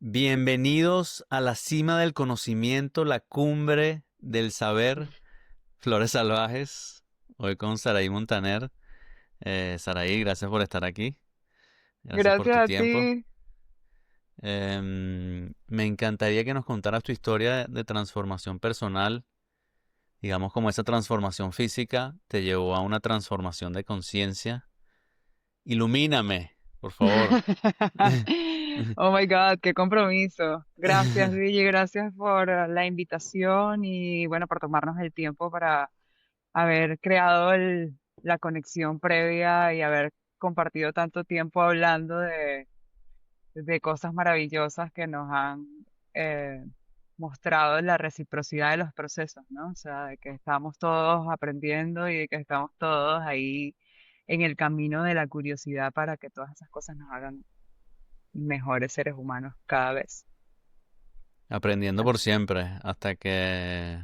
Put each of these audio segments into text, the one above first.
Bienvenidos a la cima del conocimiento, la cumbre del saber, Flores Salvajes. Hoy con Saraí Montaner. Saraí, gracias por estar aquí. Gracias por Gracias tu a tiempo. ti. Me encantaría que nos contaras tu historia de transformación personal. Digamos como esa transformación física te llevó a una transformación de conciencia. Ilumíname, por favor. Oh my God, qué compromiso. Gracias, Luigi, gracias por la invitación y bueno, por tomarnos el tiempo para haber creado la conexión previa y haber compartido tanto tiempo hablando de cosas maravillosas que nos han eh, mostrado la reciprocidad de los procesos, ¿no? O sea, de que estamos todos aprendiendo y de que estamos todos ahí en el camino de la curiosidad para que todas esas cosas nos hagan mejores seres humanos cada vez. Aprendiendo por siempre, hasta que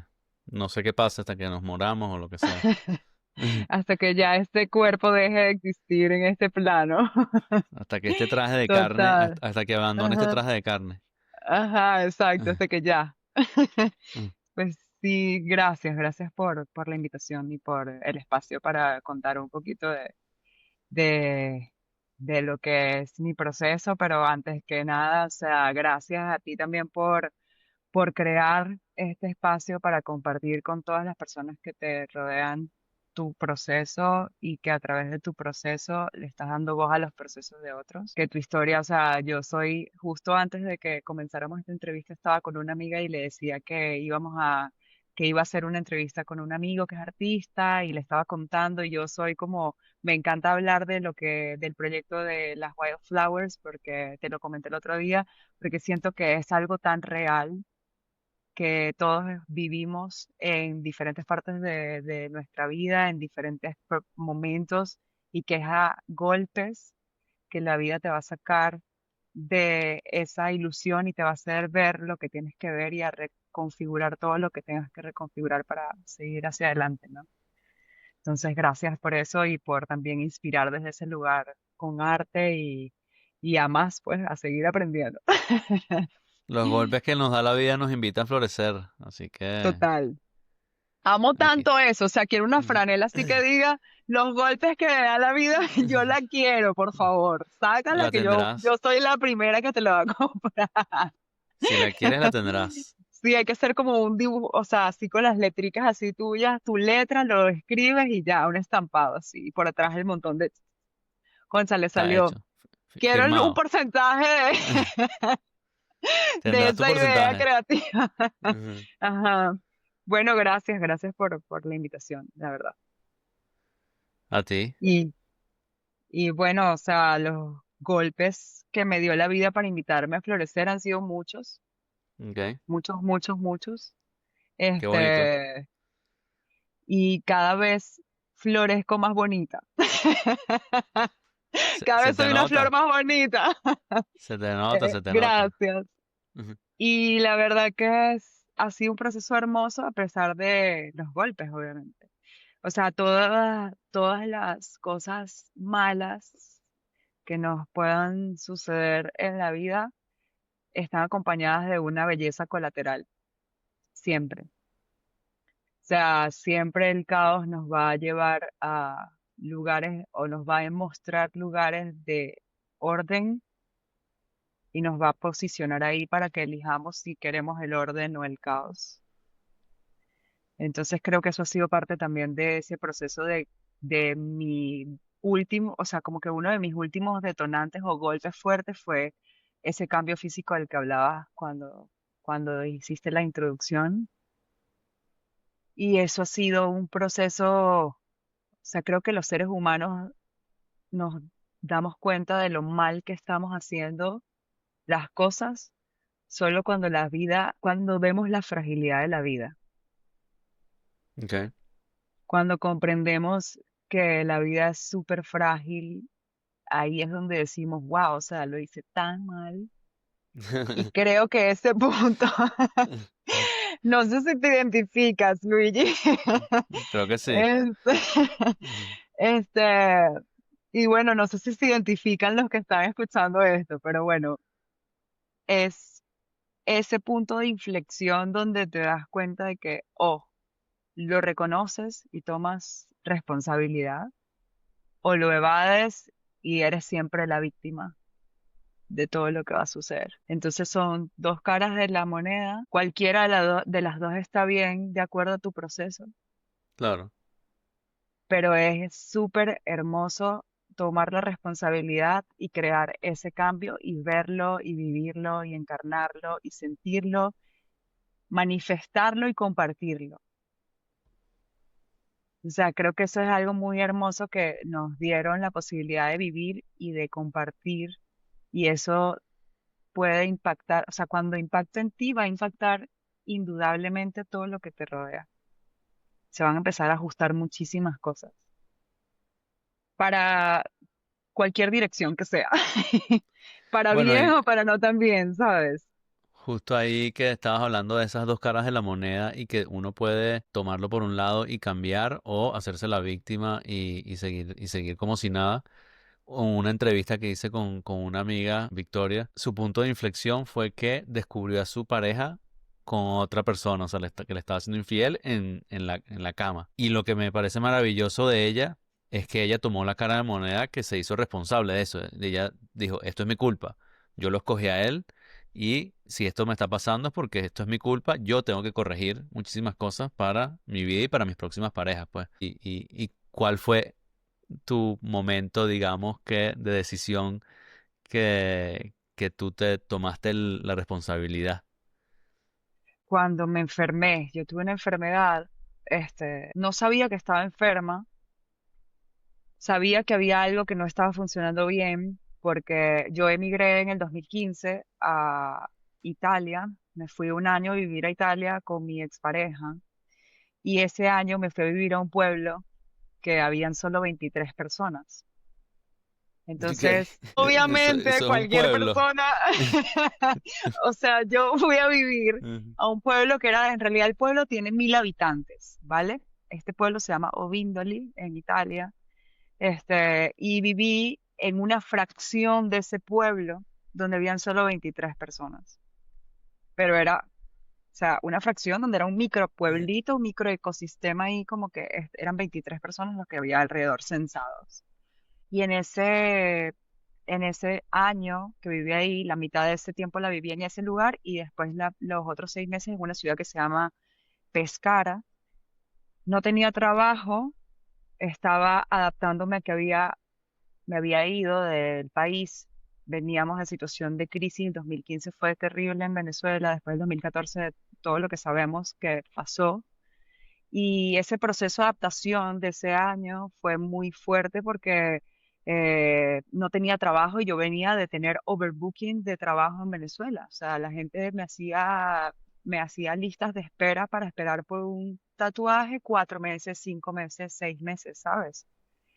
no sé qué pasa, hasta que nos moramos o lo que sea. Hasta que ya este cuerpo deje de existir en este plano. Hasta que este traje de carne, Total. hasta que abandone este Ajá, traje de carne. ajá, exacto, hasta que ya. Mm. Pues sí, gracias por la invitación y por el espacio para contar un poquito de, de lo que es mi proceso, pero antes que nada, o sea, gracias a ti también por crear este espacio para compartir con todas las personas que te rodean tu proceso y que a través de tu proceso le estás dando voz a los procesos de otros. Que tu historia, o sea, yo soy, justo antes de que comenzáramos esta entrevista, estaba con una amiga y le decía que iba a hacer una entrevista con un amigo que es artista y le estaba contando y yo soy como, me encanta hablar del proyecto de las Wildflowers porque te lo comenté el otro día, porque siento que es algo tan real que todos vivimos en diferentes partes de nuestra vida, en diferentes momentos, y que es a golpes que la vida te va a sacar de esa ilusión y te va a hacer ver lo que tienes que ver y a reconfigurar todo lo que tengas que reconfigurar para seguir hacia adelante, ¿no? Entonces, gracias por eso y por también inspirar desde ese lugar con arte y a más, pues, a seguir aprendiendo. Los golpes que nos da la vida nos invitan a florecer, así que Total. Amo aquí. tanto eso, o sea, quiero una franela así que diga, los golpes que me da la vida, yo la quiero, por favor, sácala La que yo tendrás. soy la primera que te la va a comprar. Si la quieres, la tendrás. Sí, hay que hacer como un dibujo, o sea, así con las letricas así tuyas, tu letra, lo escribes y ya, un estampado así, y por atrás el montón de, concha, le Está salió, hecho. quiero un Firmado. porcentaje de Tendrás tu esa idea porcentaje. creativa. Ujú. Ajá. Bueno, gracias por la invitación, la verdad. A ti. Y Y bueno, o sea, los golpes que me dio la vida para invitarme a florecer han sido muchos, Ok. muchos, muchos, muchos. Qué bonito. Este, y cada vez florezco más bonita. Cada Se vez te soy una flor nota. más bonita. Se te nota, se te nota. Gracias. Ujú. Y la verdad que ha sido un proceso hermoso a pesar de los golpes, obviamente. O sea, todas las cosas malas que nos puedan suceder en la vida están acompañadas de una belleza colateral, siempre. O sea, siempre el caos nos va a llevar a lugares o nos va a mostrar lugares de orden y nos va a posicionar ahí para que elijamos si queremos el orden o el caos. Entonces creo que eso ha sido parte también de ese proceso de mi último, o sea, como que uno de mis últimos detonantes o golpes fuertes fue ese cambio físico del que hablabas cuando hiciste la introducción. Y eso ha sido un proceso, o sea, creo que los seres humanos nos damos cuenta de lo mal que estamos haciendo las cosas solo cuando vemos la fragilidad de la vida, Ok. cuando comprendemos que la vida es súper frágil, ahí es donde decimos, wow, o sea, lo hice tan mal. Y creo que ese punto, no sé si te identificas, Luigi. Creo que sí. Este, Ujú. este, y bueno, no sé si se identifican los que están escuchando esto, pero bueno, es ese punto de inflexión donde te das cuenta de que, oh, lo reconoces y tomas responsabilidad, o lo evades y eres siempre la víctima de todo lo que va a suceder. Entonces son dos caras de la moneda. Cualquiera de las dos está bien de acuerdo a tu proceso, Claro. pero es súper hermoso tomar la responsabilidad y crear ese cambio y verlo y vivirlo y encarnarlo y sentirlo, manifestarlo y compartirlo. O sea, creo que eso es algo muy hermoso que nos dieron la posibilidad de vivir y de compartir, y eso puede impactar, o sea, cuando impacta en ti va a impactar indudablemente todo lo que te rodea. Se van a empezar a ajustar muchísimas cosas para cualquier dirección que sea, para Bueno, bien y o para no tan bien, ¿sabes? justo ahí que estabas hablando de esas dos caras de la moneda y que uno puede tomarlo por un lado y cambiar o hacerse la víctima y seguir como si nada. Una entrevista que hice con una amiga, Victoria, su punto de inflexión fue que descubrió a su pareja con otra persona, o sea, que le estaba siendo infiel en la cama. Y lo que me parece maravilloso de ella es que ella tomó la cara de moneda, que se hizo responsable de eso. Ella dijo, esto es mi culpa, yo lo escogí a él y si esto me está pasando es porque esto es mi culpa, yo tengo que corregir muchísimas cosas para mi vida y para mis próximas parejas, pues. Y cuál fue tu momento, digamos, que de decisión que tú te tomaste la responsabilidad? Cuando me enfermé, yo tuve una enfermedad, no sabía que estaba enferma, sabía que había algo que no estaba funcionando bien, porque yo emigré en el 2015 a Italia, me fui un año a vivir a Italia con mi expareja, y ese año me fui a vivir a un pueblo que habían solo 23 personas. ¿Qué? Entonces, obviamente, Eso es un cualquier pueblo. persona, o sea, yo fui a vivir Ujú. a un pueblo que era, en realidad el pueblo tiene 1000 habitantes, ¿vale? Este pueblo se llama Ovindoli, en Italia, y viví en una fracción de ese pueblo donde habían solo 23 personas, pero era, o sea, una fracción donde era un micropueblito, un microecosistema ahí, como que eran 23 personas los que había alrededor censados. Y en ese año que viví ahí, la mitad de ese tiempo la viví en ese lugar y después los otros 6 meses en una ciudad que se llama Pescara. No tenía trabajo, estaba adaptándome a que me había ido del país. Veníamos de situación de crisis, 2015 fue terrible en Venezuela, después del 2014 todo lo que sabemos que pasó. Y ese proceso de adaptación de ese año fue muy fuerte porque no tenía trabajo y yo venía de tener overbooking de trabajo en Venezuela. O sea, la gente me hacía listas de espera para esperar por un tatuaje 4 meses, 5 meses, 6 meses, ¿sabes?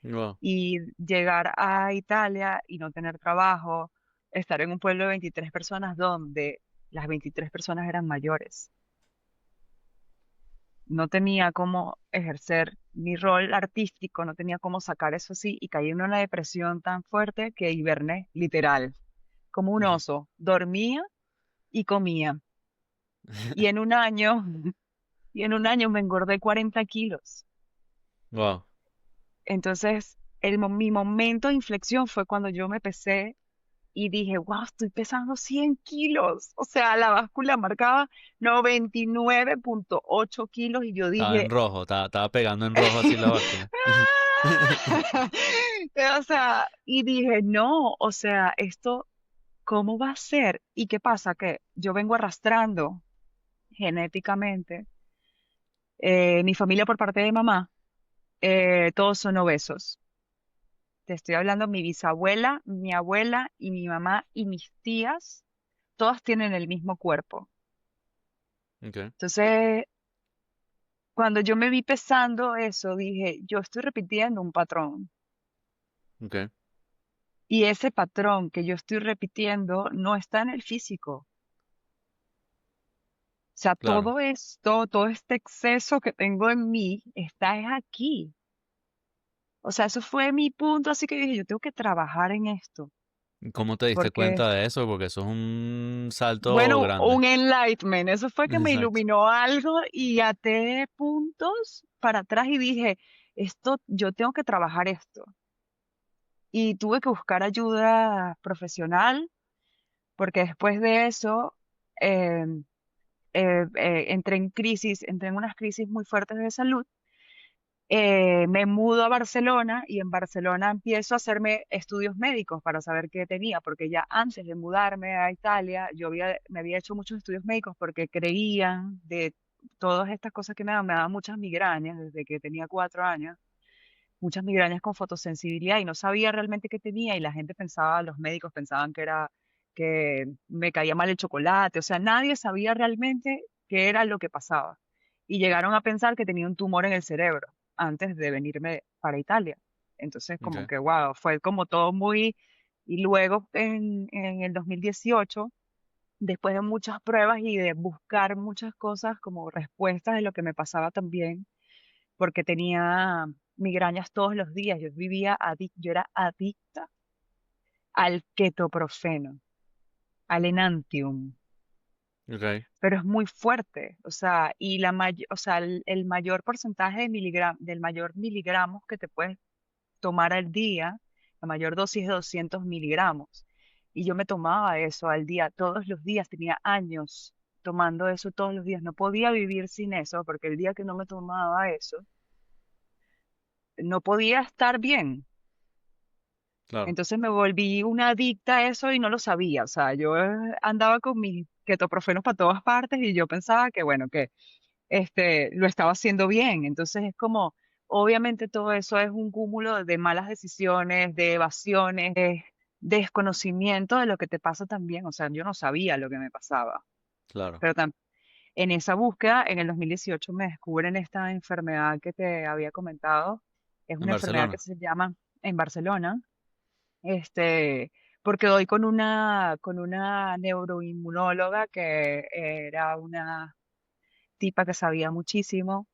Wow. Y llegar a Italia y no tener trabajo, estar en un pueblo de 23 personas donde las 23 personas eran mayores, no tenía cómo ejercer mi rol artístico, no tenía cómo sacar eso así y caí en una depresión tan fuerte que hiberné, literal, como un oso. Dormía y comía. Y en un año, y en un año me engordé 40 kilos. Wow. Entonces, mi momento de inflexión fue cuando yo me pesé y dije, wow, estoy pesando 100 kilos. O sea, la báscula marcaba 99,8 kilos y yo Estaba en dije, rojo, estaba pegando en rojo así la báscula. O sea, y dije, no, o sea, esto, ¿cómo va a ser? ¿Y qué pasa? Que yo vengo arrastrando genéticamente, mi familia por parte de mamá, todos son obesos. Te estoy hablando, mi bisabuela, mi abuela y mi mamá y mis tías, todas tienen el mismo cuerpo. Okay, Entonces, cuando yo me vi pesando eso, dije, yo estoy repitiendo un patrón. okay, Y ese patrón que yo estoy repitiendo no está en el físico. O sea, claro. todo esto, todo este exceso que tengo en mí está es aquí. O sea, eso fue mi punto, así que dije, yo tengo que trabajar en esto. ¿Cómo te diste porque, cuenta de eso? Porque eso es un salto bueno, grande. un enlightenment, eso fue que me Exacto. iluminó algo y até puntos para atrás y dije, esto, yo tengo que trabajar esto. Y tuve que buscar ayuda profesional porque después de eso em, entré en crisis, entré en unas crisis muy fuertes de salud. Me mudo a Barcelona y en Barcelona empiezo a hacerme estudios médicos para saber qué tenía, porque ya antes de mudarme a Italia, me había hecho muchos estudios médicos porque creían de todas estas cosas que me daban muchas migrañas desde que tenía 4 años, muchas migrañas con fotosensibilidad y no sabía realmente qué tenía y la gente pensaba, los médicos pensaban que era que me caía mal el chocolate, o sea, nadie sabía realmente qué era lo que pasaba. Y llegaron a pensar que tenía un tumor en el cerebro antes de venirme para Italia. Entonces, como Okay. que, wow, fue como todo muy... Y luego en el 2018, después de muchas pruebas y de buscar muchas cosas como respuestas de lo que me pasaba también, porque tenía migrañas todos los días. Yo era adicta al ketoprofeno, al Enantium, Okay. pero es muy fuerte, o sea, o sea, el mayor porcentaje de del mayor miligramos que te puedes tomar al día, la mayor dosis de 200 miligramos. Y yo me tomaba eso al día, todos los días, tenía años tomando eso todos los días. No podía vivir sin eso, porque el día que no me tomaba eso, no podía estar bien. Claro. Entonces me volví una adicta a eso y no lo sabía. O sea, yo andaba con mis ketoprofenos para todas partes y yo pensaba que, bueno, que lo estaba haciendo bien. Entonces es como, obviamente todo eso es un cúmulo de malas decisiones, de evasiones, de desconocimiento de lo que te pasa también. O sea, yo no sabía lo que me pasaba. Claro. Pero en esa búsqueda, en el 2018 me descubren esta enfermedad que te había comentado. Es En una enfermedad que Barcelona. se llama en Barcelona este, porque doy con una neuroinmunóloga que era una tipa que sabía muchísimo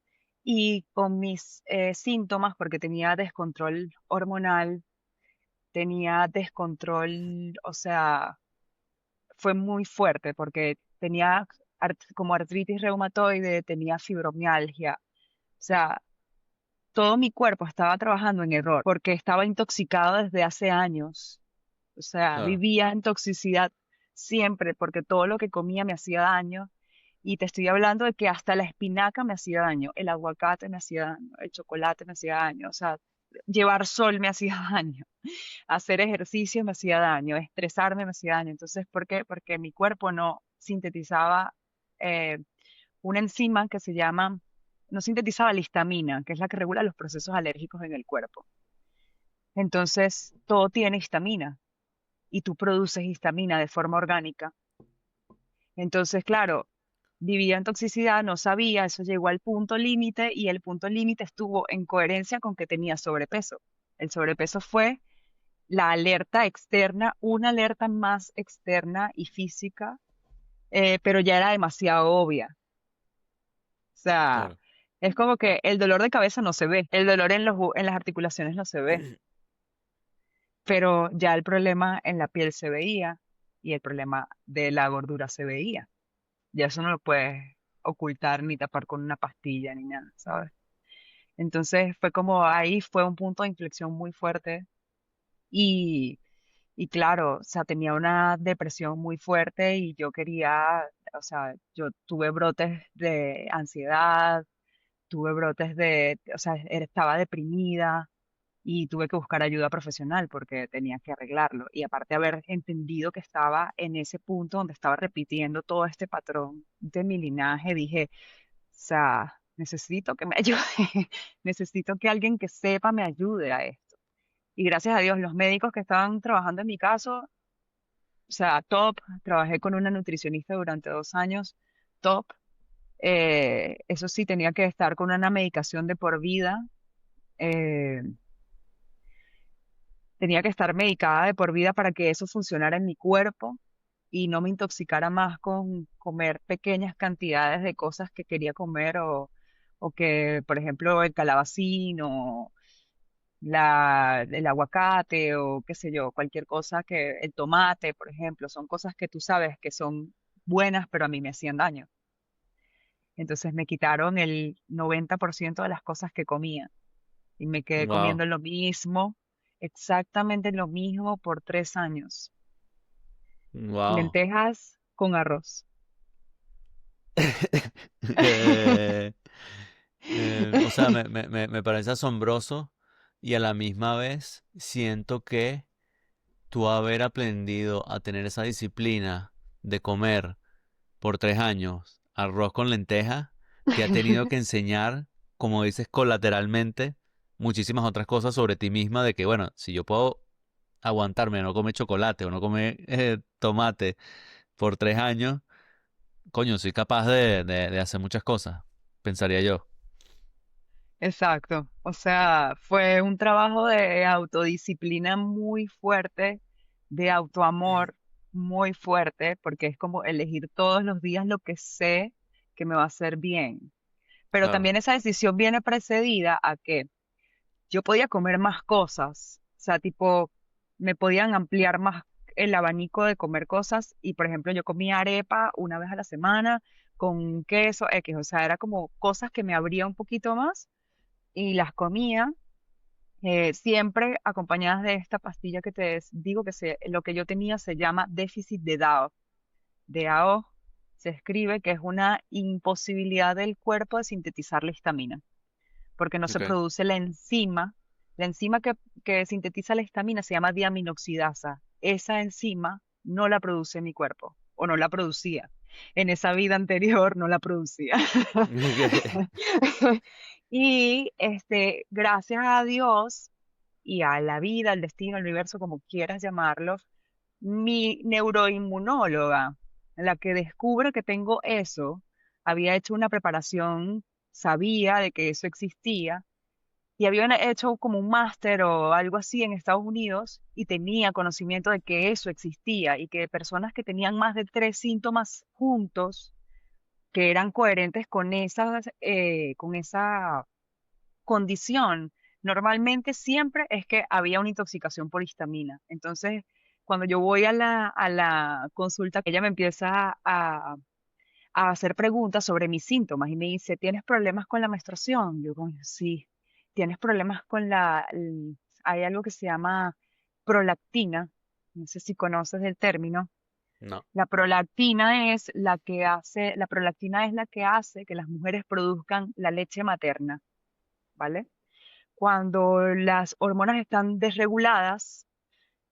y con mis síntomas, porque tenía descontrol hormonal, tenía descontrol, o sea, fue muy fuerte porque tenía como artritis reumatoide, tenía fibromialgia, o sea, todo mi cuerpo estaba trabajando en error porque estaba intoxicado desde hace años. O sea, Claro. vivía en toxicidad siempre porque todo lo que comía me hacía daño. Y te estoy hablando de que hasta la espinaca me hacía daño, el aguacate me hacía daño, el chocolate me hacía daño, o sea, llevar sol me hacía daño, hacer ejercicio me hacía daño, estresarme me hacía daño. Entonces, ¿por qué? Porque mi cuerpo no sintetizaba eh, una enzima que se llama, no sintetizaba la histamina, que es la que regula los procesos alérgicos en el cuerpo. Entonces, todo tiene histamina y tú produces histamina de forma orgánica. Entonces, claro, vivía en toxicidad, no sabía, eso llegó al punto límite y el punto límite estuvo en coherencia con que tenía sobrepeso. El sobrepeso fue la alerta externa, una alerta más externa y física, pero ya era demasiado obvia. O sea, Claro. es como que el dolor de cabeza no se ve, el dolor en en las articulaciones no se ve, pero ya el problema en la piel se veía y el problema de la gordura se veía. Ya eso no lo puedes ocultar ni tapar con una pastilla ni nada, ¿sabes? Entonces fue como ahí fue un punto de inflexión muy fuerte y, y claro, o sea, tenía una depresión muy fuerte y yo quería, o sea, yo tuve brotes de ansiedad, tuve brotes o sea, estaba deprimida y tuve que buscar ayuda profesional porque tenía que arreglarlo. Y aparte haber entendido que estaba en ese punto donde estaba repitiendo todo este patrón de mi linaje, dije, o sea, necesito que me ayude, necesito que alguien que sepa me ayude a esto. Y gracias a Dios, los médicos que estaban trabajando en mi caso, o sea, top, trabajé con una nutricionista durante 2 años, top. Eso sí, tenía que estar con una medicación de por vida. eh, Tenía que estar medicada de por vida para que eso funcionara en mi cuerpo y no me intoxicara más con comer pequeñas cantidades de cosas que quería comer o que, por ejemplo, el calabacín o el aguacate o qué sé yo, cualquier cosa que, el tomate, por ejemplo, son cosas que tú sabes que son buenas, pero a mí me hacían daño. Entonces me quitaron el 90% de las cosas que comía y me quedé Wow, comiendo lo mismo, exactamente lo mismo por 3 años. wow. Lentejas con arroz. Eh, o sea, me parece asombroso y a la misma vez siento que tú haber aprendido a tener esa disciplina de comer por 3 años arroz con lenteja, te ha tenido que enseñar, como dices, colateralmente, muchísimas otras cosas sobre ti misma, de que, bueno, si yo puedo aguantarme, no comer chocolate o no comer tomate por 3 años, coño, soy capaz de hacer muchas cosas, pensaría yo. Exacto. O sea, fue un trabajo de autodisciplina muy fuerte, de autoamor muy fuerte, porque es como elegir todos los días lo que sé que me va a hacer bien. Pero Claro, también esa decisión viene precedida a que yo podía comer más cosas, o sea, tipo, me podían ampliar más el abanico de comer cosas y, por ejemplo, yo comía arepa una vez a la semana con queso X, o sea, era como cosas que me abría un poquito más y las comía siempre acompañadas de esta pastilla que digo que lo que yo tenía se llama déficit de DAO. DAO se escribe que es una imposibilidad del cuerpo de sintetizar la histamina porque no se ok. produce la enzima que sintetiza la histamina se llama diaminoxidasa. Esa enzima no la produce mi cuerpo, o no la producía. En esa vida anterior no la producía. Y gracias a Dios y a la vida, al destino, al universo, como quieras llamarlo, mi neuroinmunóloga, la que descubre que tengo eso, había hecho una preparación, sabía de que eso existía y habían hecho como un máster o algo así en Estados Unidos y tenía conocimiento de que eso existía y que personas que tenían más de 3 síntomas juntos, que eran coherentes con esa condición, normalmente siempre es que había una intoxicación por histamina. Entonces, cuando yo voy a la consulta, ella me empieza a hacer preguntas sobre mis síntomas y me dice, ¿tienes problemas con la menstruación? Yo, coño, sí. ¿Tienes problemas con hay algo que se llama prolactina? No sé si conoces el término. No, La prolactina es la que hace que las mujeres produzcan la leche materna, ¿vale? Cuando las hormonas están desreguladas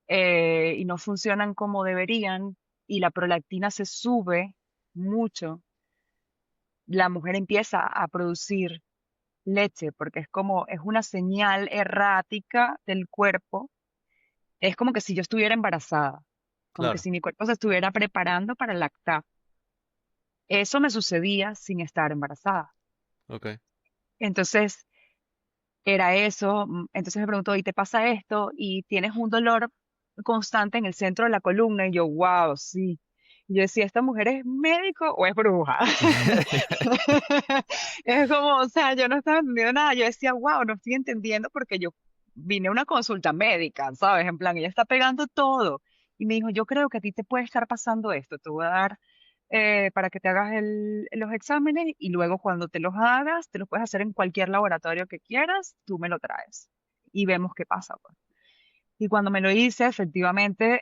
y no funcionan como deberían y la prolactina se sube mucho, la mujer empieza a producir leche, porque es una señal errática del cuerpo. Es como que si yo estuviera embarazada, como que claro, si mi cuerpo se estuviera preparando para lactar. Eso me sucedía sin estar embarazada. ok. Entonces, era eso. Entonces me preguntó, ¿y te pasa esto? ¿Y tienes un dolor constante en el centro de la columna? Y yo, wow, sí. Y yo decía, ¿esta mujer es médico o es bruja? Es como, o sea, yo no estaba entendiendo nada. Yo decía, wow, no estoy entendiendo porque yo vine a una consulta médica, ¿sabes? En plan, ella está pegando todo. Y me dijo, yo creo que a ti te puede estar pasando esto. Te voy a dar para que te hagas los exámenes y luego cuando te los hagas, te los puedes hacer en cualquier laboratorio que quieras, tú me lo traes y vemos qué pasa, pues. Y cuando me lo hice, efectivamente,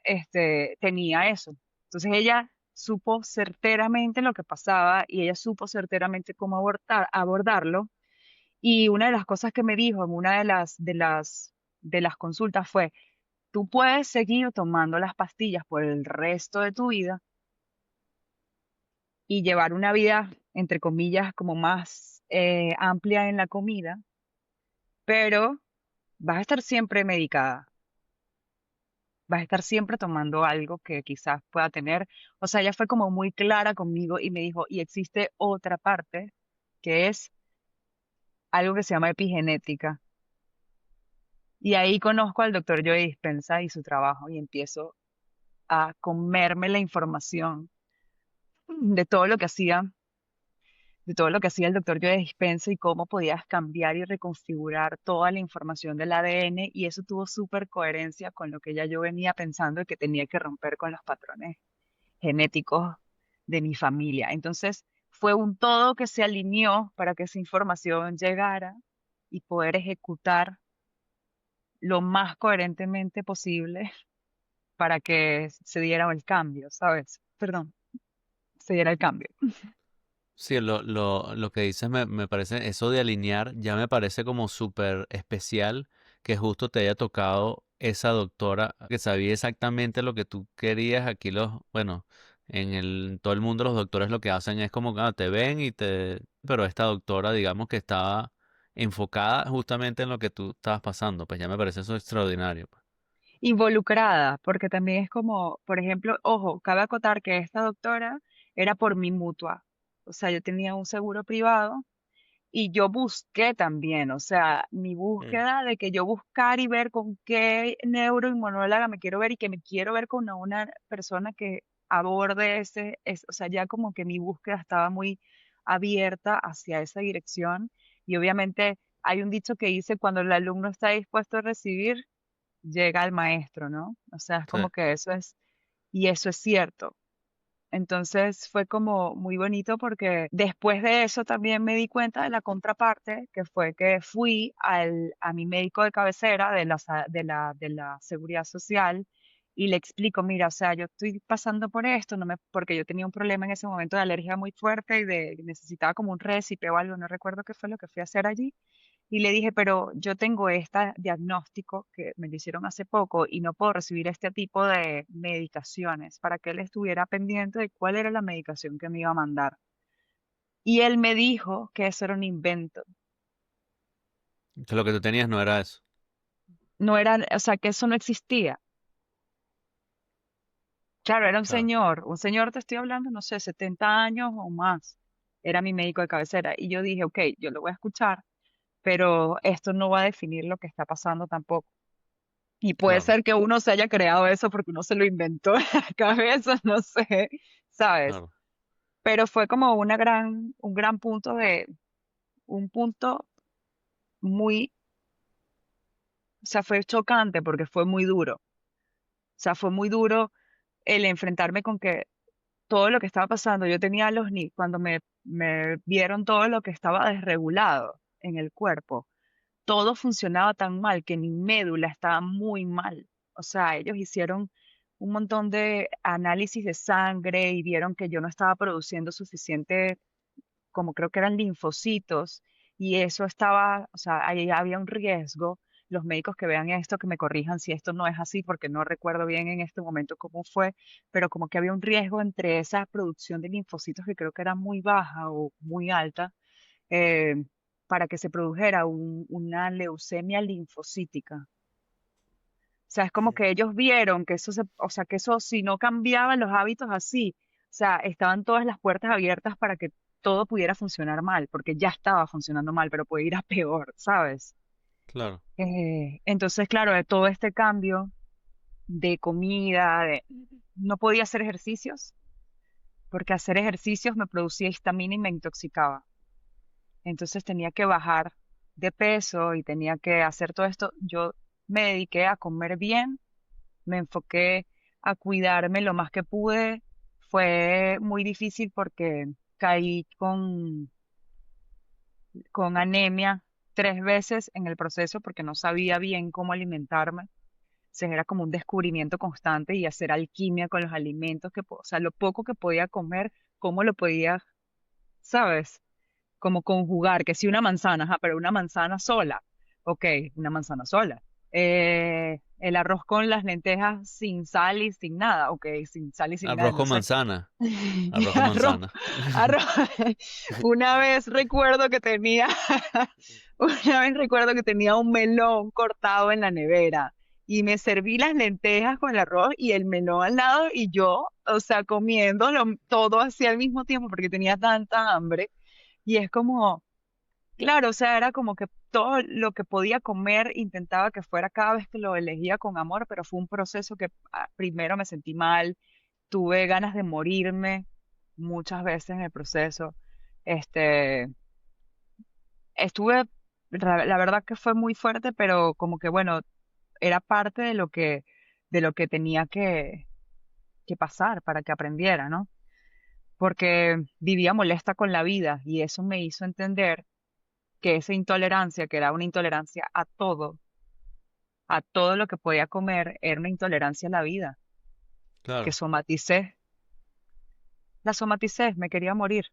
tenía eso. Entonces ella supo certeramente lo que pasaba y ella supo certeramente cómo abordarlo. Y una de las cosas que me dijo en una de las consultas fue, tú puedes seguir tomando las pastillas por el resto de tu vida y llevar una vida, entre comillas, como más amplia en la comida, pero vas a estar siempre medicada, vas a estar siempre tomando algo que quizás pueda tener. O sea, ella fue como muy clara conmigo y me dijo, y existe otra parte que es algo que se llama epigenética. Y ahí conozco al doctor Joe Dispenza y su trabajo y empiezo a comerme la información de todo lo que hacía de todo lo que hacía el doctor Joe Dispenza y cómo podías cambiar y reconfigurar toda la información del ADN y eso tuvo súper coherencia con lo que ya yo venía pensando y que tenía que romper con los patrones genéticos de mi familia. Entonces, fue un todo que se alineó para que esa información llegara y poder ejecutar lo más coherentemente posible para que se diera el cambio, ¿sabes? Perdón, se diera el cambio. Sí, lo que dices me parece, eso de alinear ya me parece como súper especial que justo te haya tocado esa doctora que sabía exactamente lo que tú querías. Aquí bueno, en todo el mundo los doctores lo que hacen es como que te ven pero esta doctora digamos que estaba enfocada justamente en lo que tú estabas pasando, pues ya me parece eso extraordinario, pues. Involucrada, porque también es como, por ejemplo, ojo, cabe acotar que esta doctora era por mi mutua. O sea, yo tenía un seguro privado y yo busqué también, o sea, mi Mm. búsqueda de que yo buscar y ver con qué neuroinmunóloga me quiero ver y que me quiero ver con una persona que aborde o sea, ya como que mi búsqueda estaba muy abierta hacia esa dirección y obviamente hay un dicho que dice cuando el alumno está dispuesto a recibir, llega el maestro, ¿no? O sea, es Sí, como que y eso es cierto. Entonces fue como muy bonito porque después de eso también me di cuenta de la contraparte, que fue que fui a mi médico de cabecera de la seguridad social y le explico, mira, o sea, yo estoy pasando por esto, no me, porque yo tenía un problema en ese momento de alergia muy fuerte y necesitaba como un récipe o algo, no recuerdo qué fue lo que fui a hacer allí. Y le dije, pero yo tengo este diagnóstico que me lo hicieron hace poco y no puedo recibir este tipo de medicaciones para que él estuviera pendiente de cuál era la medicación que me iba a mandar. Y él me dijo que eso era un invento. que lo que tú tenías no era eso. No era, o sea, que eso no existía. Claro, era Claro, un señor te estoy hablando, no sé, 70 años o más. Era mi médico de cabecera. Y yo dije, ok, yo lo voy a escuchar, pero esto no va a definir lo que está pasando tampoco. Y puede claro, ser que uno se haya creado eso porque uno se lo inventó en la cabeza, no sé, ¿sabes? claro. Pero fue como un gran punto un punto muy, o sea, fue chocante porque fue muy duro. O sea, fue muy duro el enfrentarme con que todo lo que estaba pasando, yo tenía cuando me vieron todo lo que estaba desregulado en el cuerpo, todo funcionaba tan mal que mi médula estaba muy mal. O sea, ellos hicieron un montón de análisis de sangre y vieron que yo no estaba produciendo suficiente, como creo que eran linfocitos, y eso estaba, o sea, ahí había un riesgo. Los médicos que vean esto, que me corrijan si esto no es así, porque no recuerdo bien en este momento cómo fue, pero como que había un riesgo entre esa producción de linfocitos que creo que era muy baja o muy alta eh, para que se produjera una leucemia linfocítica. O sea, es como que ellos vieron que o sea, que eso si no cambiaban los hábitos así, o sea, estaban todas las puertas abiertas para que todo pudiera funcionar mal, porque ya estaba funcionando mal, pero puede ir a peor, ¿sabes? Claro. Entonces, claro, de todo este cambio de comida, no podía hacer ejercicios, porque hacer ejercicios me producía histamina y me intoxicaba. Entonces tenía que bajar de peso y tenía que hacer todo esto. Yo me dediqué a comer bien, me enfoqué a cuidarme lo más que pude. Fue muy difícil porque caí con anemia 3 veces en el proceso porque no sabía bien cómo alimentarme. O sea, era como un descubrimiento constante y hacer alquimia con los alimentos, o sea, lo poco que podía comer, cómo lo podía, ¿sabes? Como conjugar, que si una manzana, ajá, pero una manzana sola, ok, una manzana sola. El arroz con las lentejas sin sal y sin nada, ok, sin sal y sin nada. Arroz con Entonces, manzana. Arroz con arroz, manzana. arroz. Una vez recuerdo que tenía, una vez recuerdo que tenía un melón cortado en la nevera y me serví las lentejas con el arroz y el melón al lado y yo, o sea, comiéndolo todo así al mismo tiempo porque tenía tanta hambre. Y es como, claro, o sea, era como que todo lo que podía comer intentaba que fuera cada vez que lo elegía con amor, pero fue un proceso que primero me sentí mal, tuve ganas de morirme muchas veces en el proceso. Este, estuve, la verdad que fue muy fuerte, pero como que bueno, era parte de lo que tenía que pasar para que aprendiera, ¿no? Porque vivía molesta con la vida y eso me hizo entender que esa intolerancia, que era una intolerancia a todo lo que podía comer, era una intolerancia a la vida, que Claro, somaticé, la somaticé, me quería morir.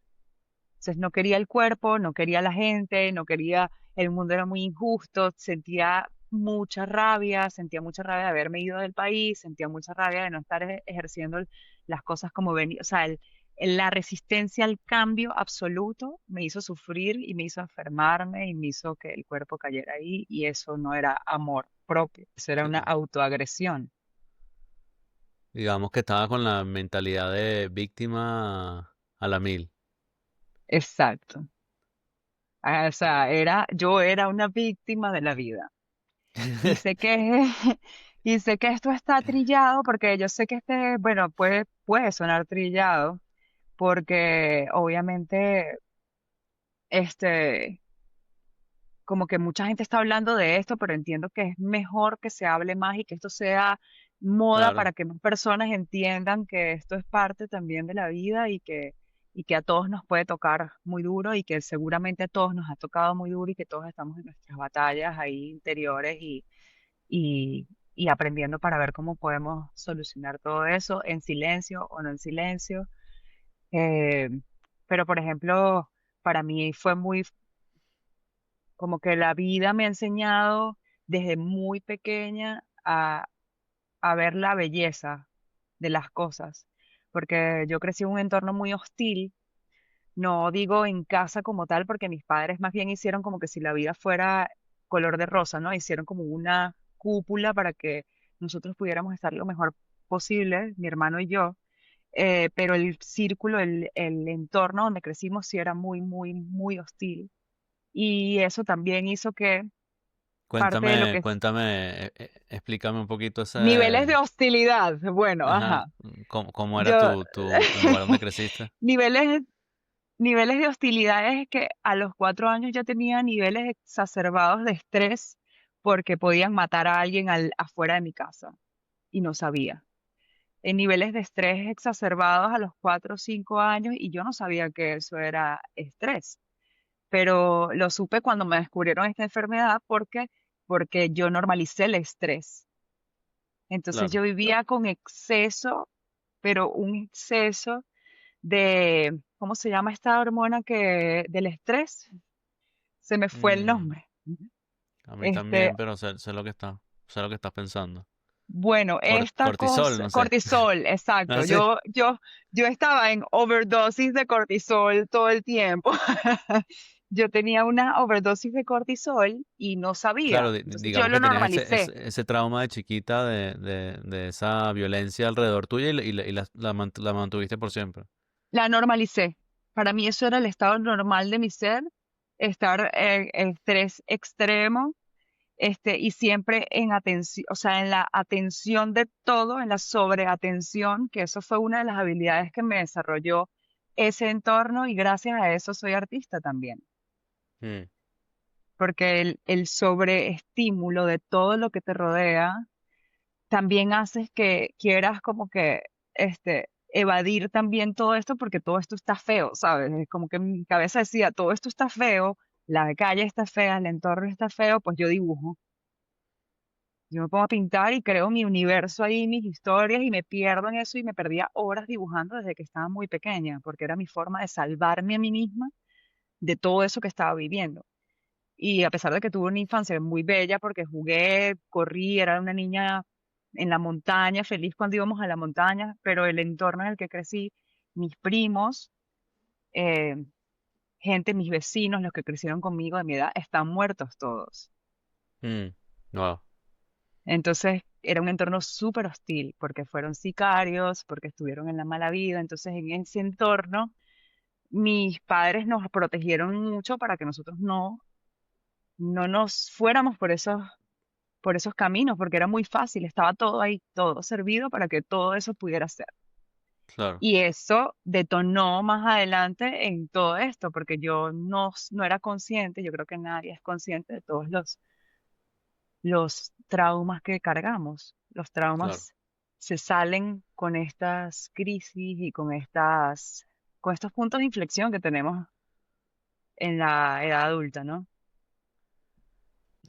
Entonces no quería el cuerpo, no quería la gente, no quería, el mundo era muy injusto, sentía mucha rabia de haberme ido del país, sentía mucha rabia de no estar ejerciendo las cosas como venía, o sea, la resistencia al cambio absoluto me hizo sufrir y me hizo enfermarme y me hizo que el cuerpo cayera ahí y eso no era amor propio, eso era una sí. autoagresión. Digamos que estaba con la mentalidad de víctima a la mil. Exacto. Ah, o sea, yo era una víctima de la vida. Y sé que, y sé que esto está trillado porque yo sé que bueno, puede sonar trillado porque obviamente, este, como que mucha gente está hablando de esto, pero entiendo que es mejor que se hable más y que esto sea moda Claro, para que más personas entiendan que esto es parte también de la vida y que a todos nos puede tocar muy duro y que seguramente a todos nos ha tocado muy duro y que todos estamos en nuestras batallas ahí interiores y, y aprendiendo para ver cómo podemos solucionar todo eso en silencio o no en silencio. Eh, pero, por ejemplo, para mí fue muy como que la vida me ha enseñado desde muy pequeña a ver la belleza de las cosas, porque yo crecí en un entorno muy hostil. No digo en casa como tal, porque mis padres más bien hicieron como que si la vida fuera color de rosa, ¿no? Hicieron como una cúpula para que nosotros pudiéramos estar lo mejor posible, mi hermano y yo. Pero el círculo, el entorno donde crecimos sí era muy, muy, muy hostil. Y eso también hizo que parte de lo cuéntame, que es cuéntame, explícame un poquito niveles de ese, hostilidad, bueno, ajá, ajá. cómo era Yo, el lugar donde creciste. niveles Niveles de hostilidad es que a los 4 años ya tenía niveles exacerbados de estrés porque podían matar a alguien afuera de mi casa y no sabía. En niveles de estrés exacerbados a los 4 o 5 años y yo no sabía que eso era estrés, pero lo supe cuando me descubrieron esta enfermedad porque yo normalicé el estrés. Entonces yo Claro. vivía con exceso, pero un exceso de, ¿cómo se llama esta hormona del estrés? Se me fue el Mm, nombre. a mí Este, también, pero sé lo que estás pensando. bueno, esta Cortisol, cosa, no sé. cortisol, exacto. ¿Ah, sí? Yo estaba en overdosis de cortisol todo el tiempo. Yo tenía una overdosis de cortisol y no sabía. Claro, Entonces yo digamos lo que tenías normalicé. ese trauma de chiquita de esa violencia alrededor tuya la mantuviste por siempre. La normalicé. Para mí eso era el estado normal de mi ser, estar en estrés extremo y siempre en atención, o sea, en la atención de todo, en la sobreatención, que eso fue una de las habilidades que me desarrolló ese entorno y gracias a eso soy artista también, Mm, porque el sobreestímulo de todo lo que te rodea también haces que quieras como que evadir también todo esto porque todo esto está feo, ¿sabes? Es como que mi cabeza decía, todo esto está feo, la calle está fea, el entorno está feo, pues yo dibujo. Yo me pongo a pintar y creo mi universo ahí, mis historias y me pierdo en eso y me perdía horas dibujando desde que estaba muy pequeña, porque era mi forma de salvarme a mí misma de todo eso que estaba viviendo. Y a pesar de que tuve una infancia muy bella, porque jugué, corrí, era una niña en la montaña, feliz cuando íbamos a la montaña, pero el entorno en el que crecí, mis primos, eh, mis vecinos, los que crecieron conmigo de mi edad, están muertos todos. mm, wow. Entonces era un entorno súper hostil porque fueron sicarios, porque estuvieron en la mala vida. Entonces en ese entorno mis padres nos protegieron mucho para que nosotros no nos fuéramos por esos caminos, porque era muy fácil, estaba todo ahí, todo servido para que todo eso pudiera ser. claro, Y eso detonó más adelante en todo esto, porque yo no era consciente, yo creo que nadie es consciente de todos los traumas que cargamos. Los claro. traumas se salen con estas crisis y con estos puntos de inflexión que tenemos en la edad adulta, ¿no?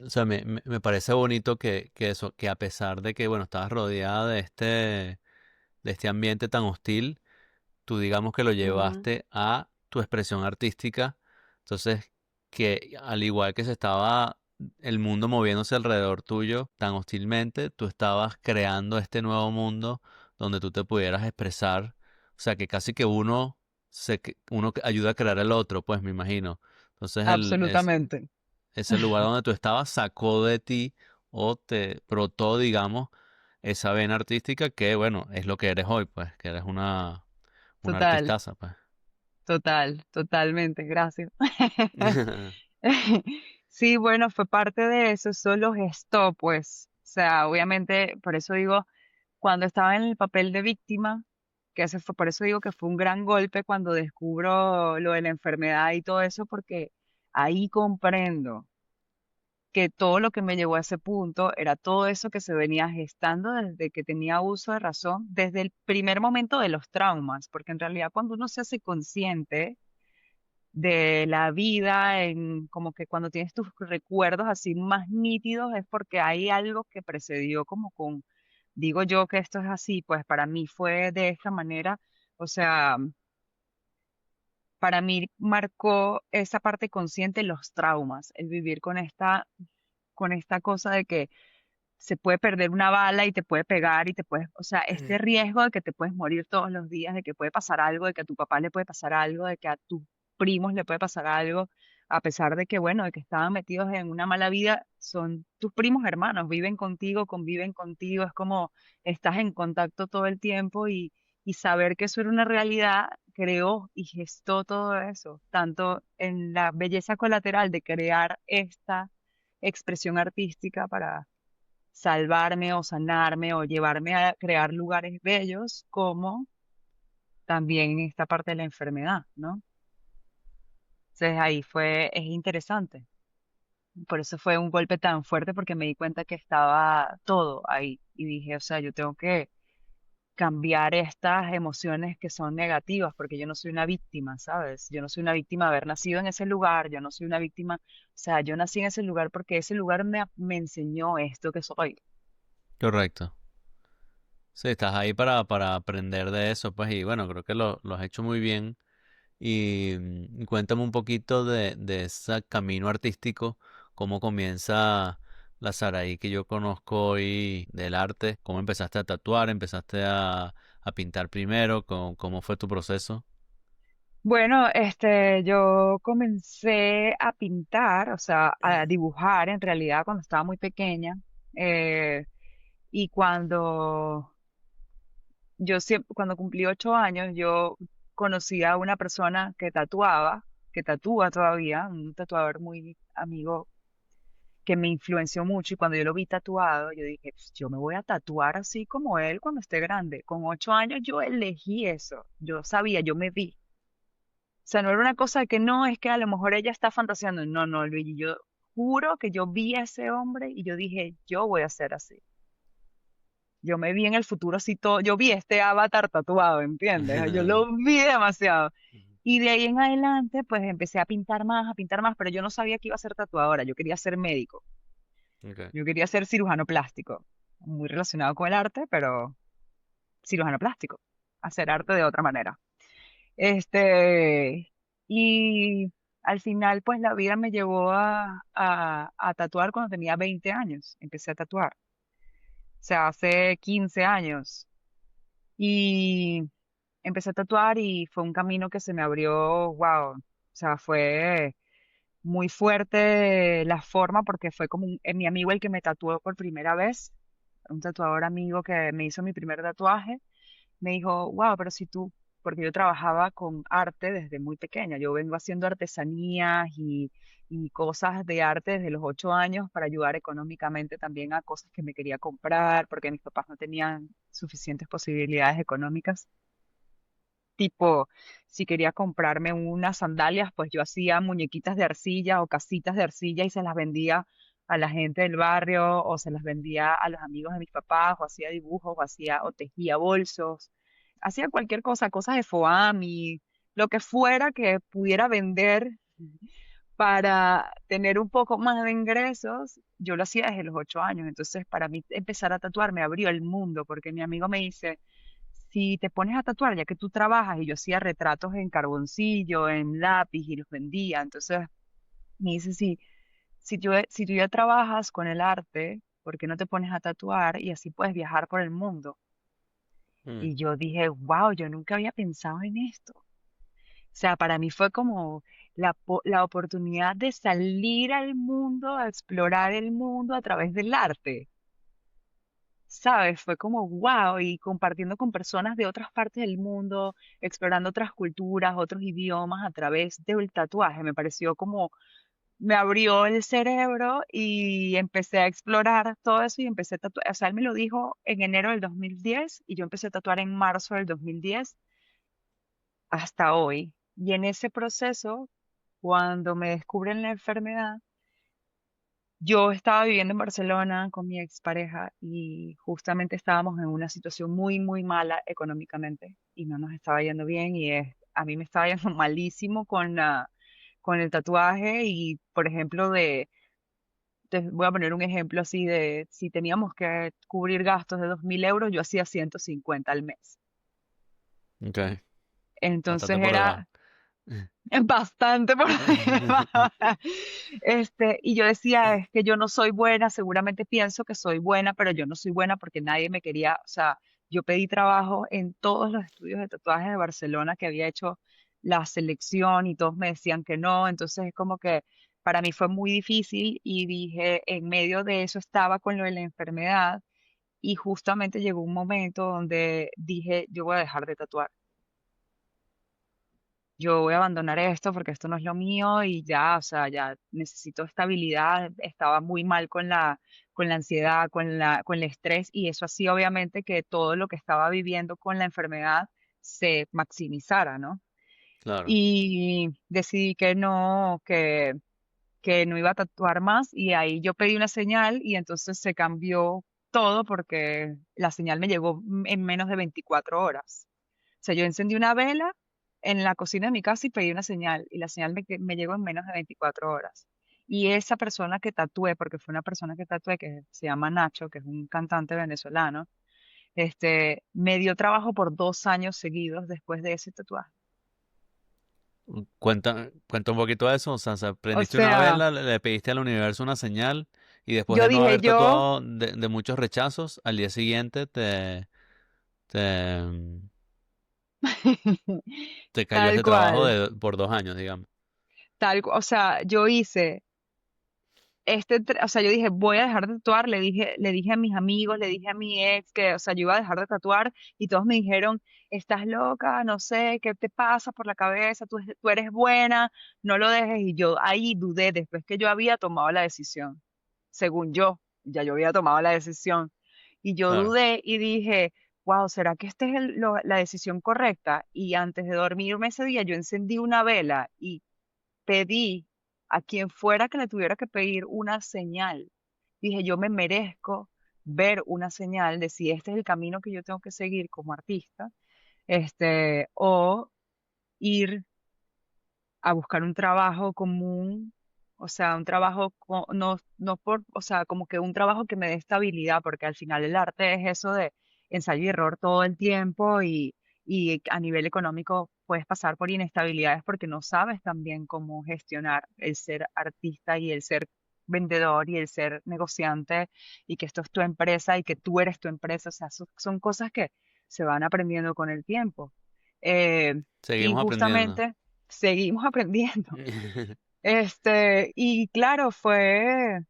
O sea, me parece bonito que eso, que a pesar de que, bueno, estabas rodeada de este ambiente tan hostil, tú digamos que lo Ujú. llevaste a tu expresión artística. Entonces, que al igual que se estaba el mundo moviéndose alrededor tuyo tan hostilmente, tú estabas creando este nuevo mundo donde tú te pudieras expresar. O sea, que casi que uno ayuda a crear el otro, pues me imagino. Entonces, Absolutamente. ese lugar donde tú estabas sacó de ti o te brotó, digamos, esa vena artística que, bueno, es lo que eres hoy, pues, que eres una Total, artistaza, pues. totalmente, gracias. Sí, bueno, fue parte de eso, eso lo gestó, pues. O sea, obviamente, por eso digo, cuando estaba en el papel de víctima, que ese fue, por eso digo que fue un gran golpe cuando descubro lo de la enfermedad y todo eso, porque ahí comprendo que todo lo que me llevó a ese punto era todo eso que se venía gestando desde que tenía uso de razón, desde el primer momento de los traumas, porque en realidad cuando uno se hace consciente de la vida, en como que cuando tienes tus recuerdos así más nítidos es porque hay algo que precedió como con, digo yo que esto es así, pues para mí fue de esta manera, o sea, para mí marcó esa parte consciente los traumas, el vivir con esta cosa de que se puede perder una bala y te puede pegar y te puedes, o sea, este riesgo de que te puedes morir todos los días, de que puede pasar algo, de que a tu papá le puede pasar algo, de que a tus primos le puede pasar algo, a pesar de que, bueno, de que estaban metidos en una mala vida, son tus primos hermanos, viven contigo, conviven contigo, es como estás en contacto todo el tiempo y saber que eso era una realidad creó y gestó todo eso, tanto en la belleza colateral de crear esta expresión artística para salvarme o sanarme o llevarme a crear lugares bellos, como también en esta parte de la enfermedad, ¿no? Entonces ahí es interesante. Por eso fue un golpe tan fuerte porque me di cuenta que estaba todo ahí y dije, o sea, yo tengo que cambiar estas emociones que son negativas porque yo no soy una víctima, ¿sabes? Yo no soy una víctima de haber nacido en ese lugar, yo no soy una víctima, o sea, yo nací en ese lugar porque ese lugar me enseñó esto que soy. Correcto. Sí, estás ahí para aprender de eso, pues, y bueno, creo que lo has hecho muy bien. Y cuéntame un poquito de ese camino artístico, cómo comienza la Saraí que yo conozco hoy del arte, cómo empezaste a tatuar, empezaste a pintar primero, cómo fue tu proceso. Bueno, yo comencé a pintar, o sea, a dibujar en realidad cuando estaba muy pequeña. eh, y cuando cumplí 8 años, yo conocí a una persona que tatuaba, que tatúa todavía, un tatuador muy amigo que me influenció mucho. Y cuando yo lo vi tatuado, yo dije, "Pues, yo me voy a tatuar así como él cuando esté grande". Con 8 años yo elegí eso, yo sabía, yo me vi. O sea, no era una cosa de que no, es que a lo mejor ella está fantaseando. No, no, Luigi, yo juro que yo vi a ese hombre y yo dije, yo voy a ser así. Yo me vi en el futuro así todo, yo vi este avatar tatuado, ¿entiendes? Yo lo vi demasiado. Y de ahí en adelante, pues empecé a pintar más, pero yo no sabía que iba a ser tatuadora, yo quería ser médico, Okay. yo quería ser cirujano plástico, muy relacionado con el arte, pero cirujano plástico, hacer arte de otra manera. Este, y al final, pues la vida me llevó a tatuar cuando tenía 20 años. Empecé a tatuar, o sea, hace 15 años. Y empecé a tatuar y fue un camino que se me abrió, wow. O sea, fue muy fuerte la forma porque fue como mi amigo el que me tatuó por primera vez, un tatuador amigo que me hizo mi primer tatuaje. Me dijo, wow, pero si tú, porque yo trabajaba con arte desde muy pequeña, yo vengo haciendo artesanías y cosas de arte desde los 8 años para ayudar económicamente también a cosas que me quería comprar, porque mis papás no tenían suficientes posibilidades económicas. tipo, si quería comprarme unas sandalias, pues yo hacía muñequitas de arcilla o casitas de arcilla y se las vendía a la gente del barrio o se las vendía a los amigos de mis papás o hacía dibujos o tejía bolsos, hacía cualquier cosa, cosas de foam y lo que fuera que pudiera vender para tener un poco más de ingresos. Yo lo hacía desde los 8 años, entonces para mí empezar a tatuar me abrió el mundo porque mi amigo me dice, si te pones a tatuar, ya que tú trabajas, y yo hacía retratos en carboncillo, en lápiz y los vendía, entonces me dice, si tú ya trabajas con el arte, ¿por qué no te pones a tatuar y así puedes viajar por el mundo? Mm. Y yo dije, wow, yo nunca había pensado en esto. O sea, para mí fue como la oportunidad de salir al mundo, a explorar el mundo a través del arte. ¿Sabes? Fue como wow, y compartiendo con personas de otras partes del mundo, explorando otras culturas, otros idiomas a través del tatuaje. Me pareció como, me abrió el cerebro y empecé a explorar todo eso y empecé a tatuar. O sea, él me lo dijo en enero del 2010 y yo empecé a tatuar en marzo del 2010 hasta hoy. Y en ese proceso, cuando me descubren la enfermedad, yo estaba viviendo en Barcelona con mi expareja y justamente estábamos en una situación muy, muy mala económicamente y no nos estaba yendo bien a mí me estaba yendo malísimo con el tatuaje y, por ejemplo, te voy a poner un ejemplo así de, si teníamos que cubrir gastos de 2.000 euros, yo hacía 150 al mes. Ok, Entonces bastante por debajo. era bastante por debajo. Y yo decía, es que yo no soy buena, seguramente pienso que soy buena, pero yo no soy buena porque nadie me quería, o sea, yo pedí trabajo en todos los estudios de tatuajes de Barcelona que había hecho la selección y todos me decían que no, entonces es como que para mí fue muy difícil y dije, en medio de eso estaba con lo de la enfermedad y justamente llegó un momento donde dije, yo voy a dejar de tatuar, yo voy a abandonar esto porque esto no es lo mío y ya, o sea, ya necesito estabilidad, estaba muy mal con la ansiedad, con el estrés y eso así obviamente que todo lo que estaba viviendo con la enfermedad se maximizara, ¿no? Claro. Y decidí que no iba a tatuar más y ahí yo pedí una señal y entonces se cambió todo porque la señal me llegó en menos de 24 horas. O sea, yo encendí una vela en la cocina de mi casa y pedí una señal y la señal me llegó en menos de 24 horas. Y esa persona que tatué, porque fue una persona que tatué que se llama Nacho, que es un cantante venezolano, me dio trabajo por 2 años seguidos después de ese tatuaje. Cuenta un poquito de eso. O sea, O prendiste una sea, vela, le pediste al universo una señal y después yo de no dije haber yo, tatuado de muchos rechazos, al día siguiente te, te cayó tal ese trabajo cual, por 2 años, digamos. o sea, yo hice o sea, yo dije, voy a dejar de tatuar, le dije a mis amigos, le dije a mi ex que, o sea, yo iba a dejar de tatuar y todos me dijeron, estás loca, no sé, ¿qué te pasa por la cabeza? Tú eres buena, no lo dejes. Y yo ahí dudé después que yo había tomado la decisión, según yo, ya yo había tomado la decisión. Y yo Claro. dudé y dije, wow, ¿será que esta es la decisión correcta? Y antes de dormirme ese día, yo encendí una vela y pedí a quien fuera que le tuviera que pedir una señal. Dije, yo me merezco ver una señal de si este es el camino que yo tengo que seguir como artista, o ir a buscar un trabajo común, o sea, un trabajo, no por, o sea, como que un trabajo que me dé estabilidad, porque al final el arte es eso de ensayo y error todo el tiempo y a nivel económico puedes pasar por inestabilidades porque no sabes también cómo gestionar el ser artista y el ser vendedor y el ser negociante y que esto es tu empresa y que tú eres tu empresa, o sea, son cosas que se van aprendiendo con el tiempo. Y Seguimos aprendiendo. justamente seguimos aprendiendo. Y claro, fue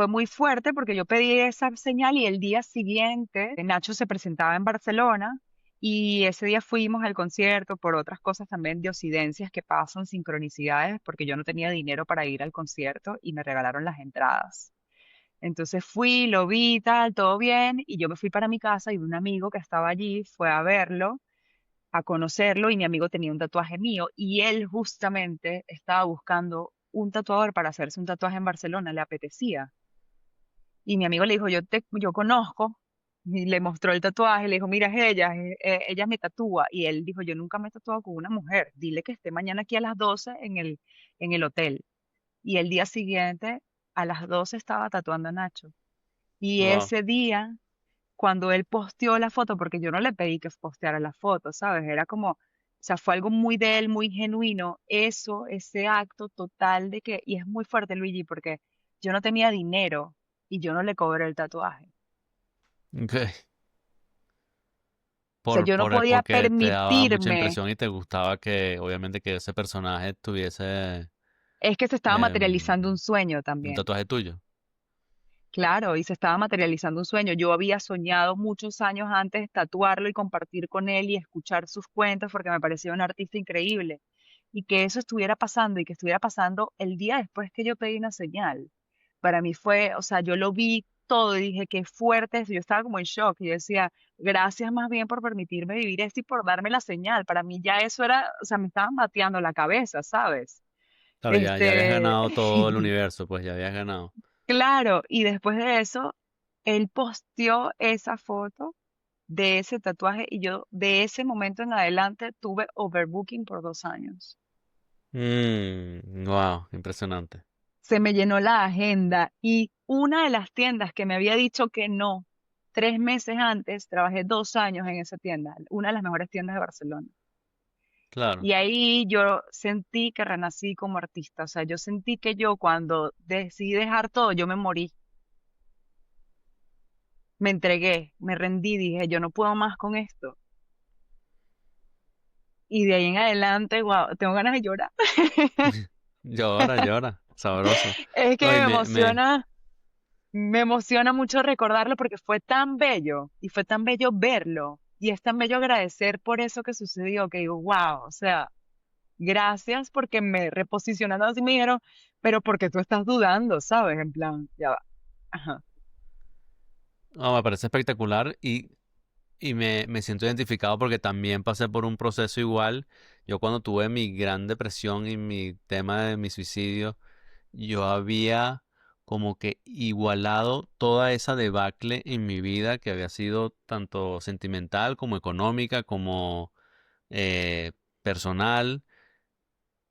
muy fuerte porque yo pedí esa señal y el día siguiente Nacho se presentaba en Barcelona y ese día fuimos al concierto por otras cosas también de ocidencias que pasan, sincronicidades, porque yo no tenía dinero para ir al concierto y me regalaron las entradas. Entonces fui, lo vi, tal, todo bien, y yo me fui para mi casa y un amigo que estaba allí fue a verlo a conocerlo y mi amigo tenía un tatuaje mío y él justamente estaba buscando un tatuador para hacerse un tatuaje en Barcelona, le apetecía. Y mi amigo le dijo, yo conozco, y le mostró el tatuaje, le dijo, mira, es ella, ella me tatúa. Y él dijo, yo nunca me he tatuado con una mujer, dile que esté mañana aquí a las 12 en el hotel. Y el día siguiente, a las 12 estaba tatuando a Nacho. Y Wow. ese día, cuando él posteó la foto, porque yo no le pedí que posteara la foto, ¿sabes? Era como, o sea, fue algo muy de él, muy genuino. Eso, ese acto total de que, y es muy fuerte, Luigi, porque yo no tenía dinero y yo no le cobré el tatuaje. Ok. O sea, yo no podía Porque te daba mucha permitirme, impresión y te gustaba que, obviamente, que ese personaje tuviese es que se estaba materializando un em, sueño un también. tatuaje tuyo. Claro, y se estaba materializando un sueño. Yo había soñado muchos años antes tatuarlo y compartir con él y escuchar sus cuentos porque me parecía un artista increíble. Y que eso estuviera pasando y que estuviera pasando el día después que yo pedí una señal. Para mí fue, o sea, yo lo vi todo y dije, qué fuerte es. Yo estaba como en shock y yo decía, gracias más bien por permitirme vivir esto y por darme la señal. Para mí ya eso era, o sea, me estaban bateando la cabeza, ¿sabes? Claro, ya habías Este, ganado todo el universo, pues ya habías ganado. claro, y después de eso, él posteó esa foto de ese tatuaje y yo de ese momento en adelante tuve overbooking por 2 años. Wow, impresionante. Se me llenó la agenda y una de las tiendas que me había dicho que no, 3 meses antes, trabajé 2 años en esa tienda, una de las mejores tiendas de Barcelona. Claro. Y ahí yo sentí que renací como artista, o sea, yo sentí que yo cuando decidí dejar todo, yo me morí, me entregué, me rendí, dije, yo no puedo más con esto. Y de ahí en adelante, wow, tengo ganas de llorar. Llora, llora, sabroso. Es que No, y me emociona mucho recordarlo porque fue tan bello y fue tan bello verlo y es tan bello agradecer por eso que sucedió que digo, wow, o sea, gracias porque me reposicionaron así me dijeron, pero porque tú estás dudando, ¿sabes? En plan, ya va. Ajá. no, me parece espectacular y me siento identificado porque también pasé por un proceso igual. Yo cuando tuve mi gran depresión y mi tema de mi suicidio, yo había como que igualado toda esa debacle en mi vida que había sido tanto sentimental como económica como eh, personal.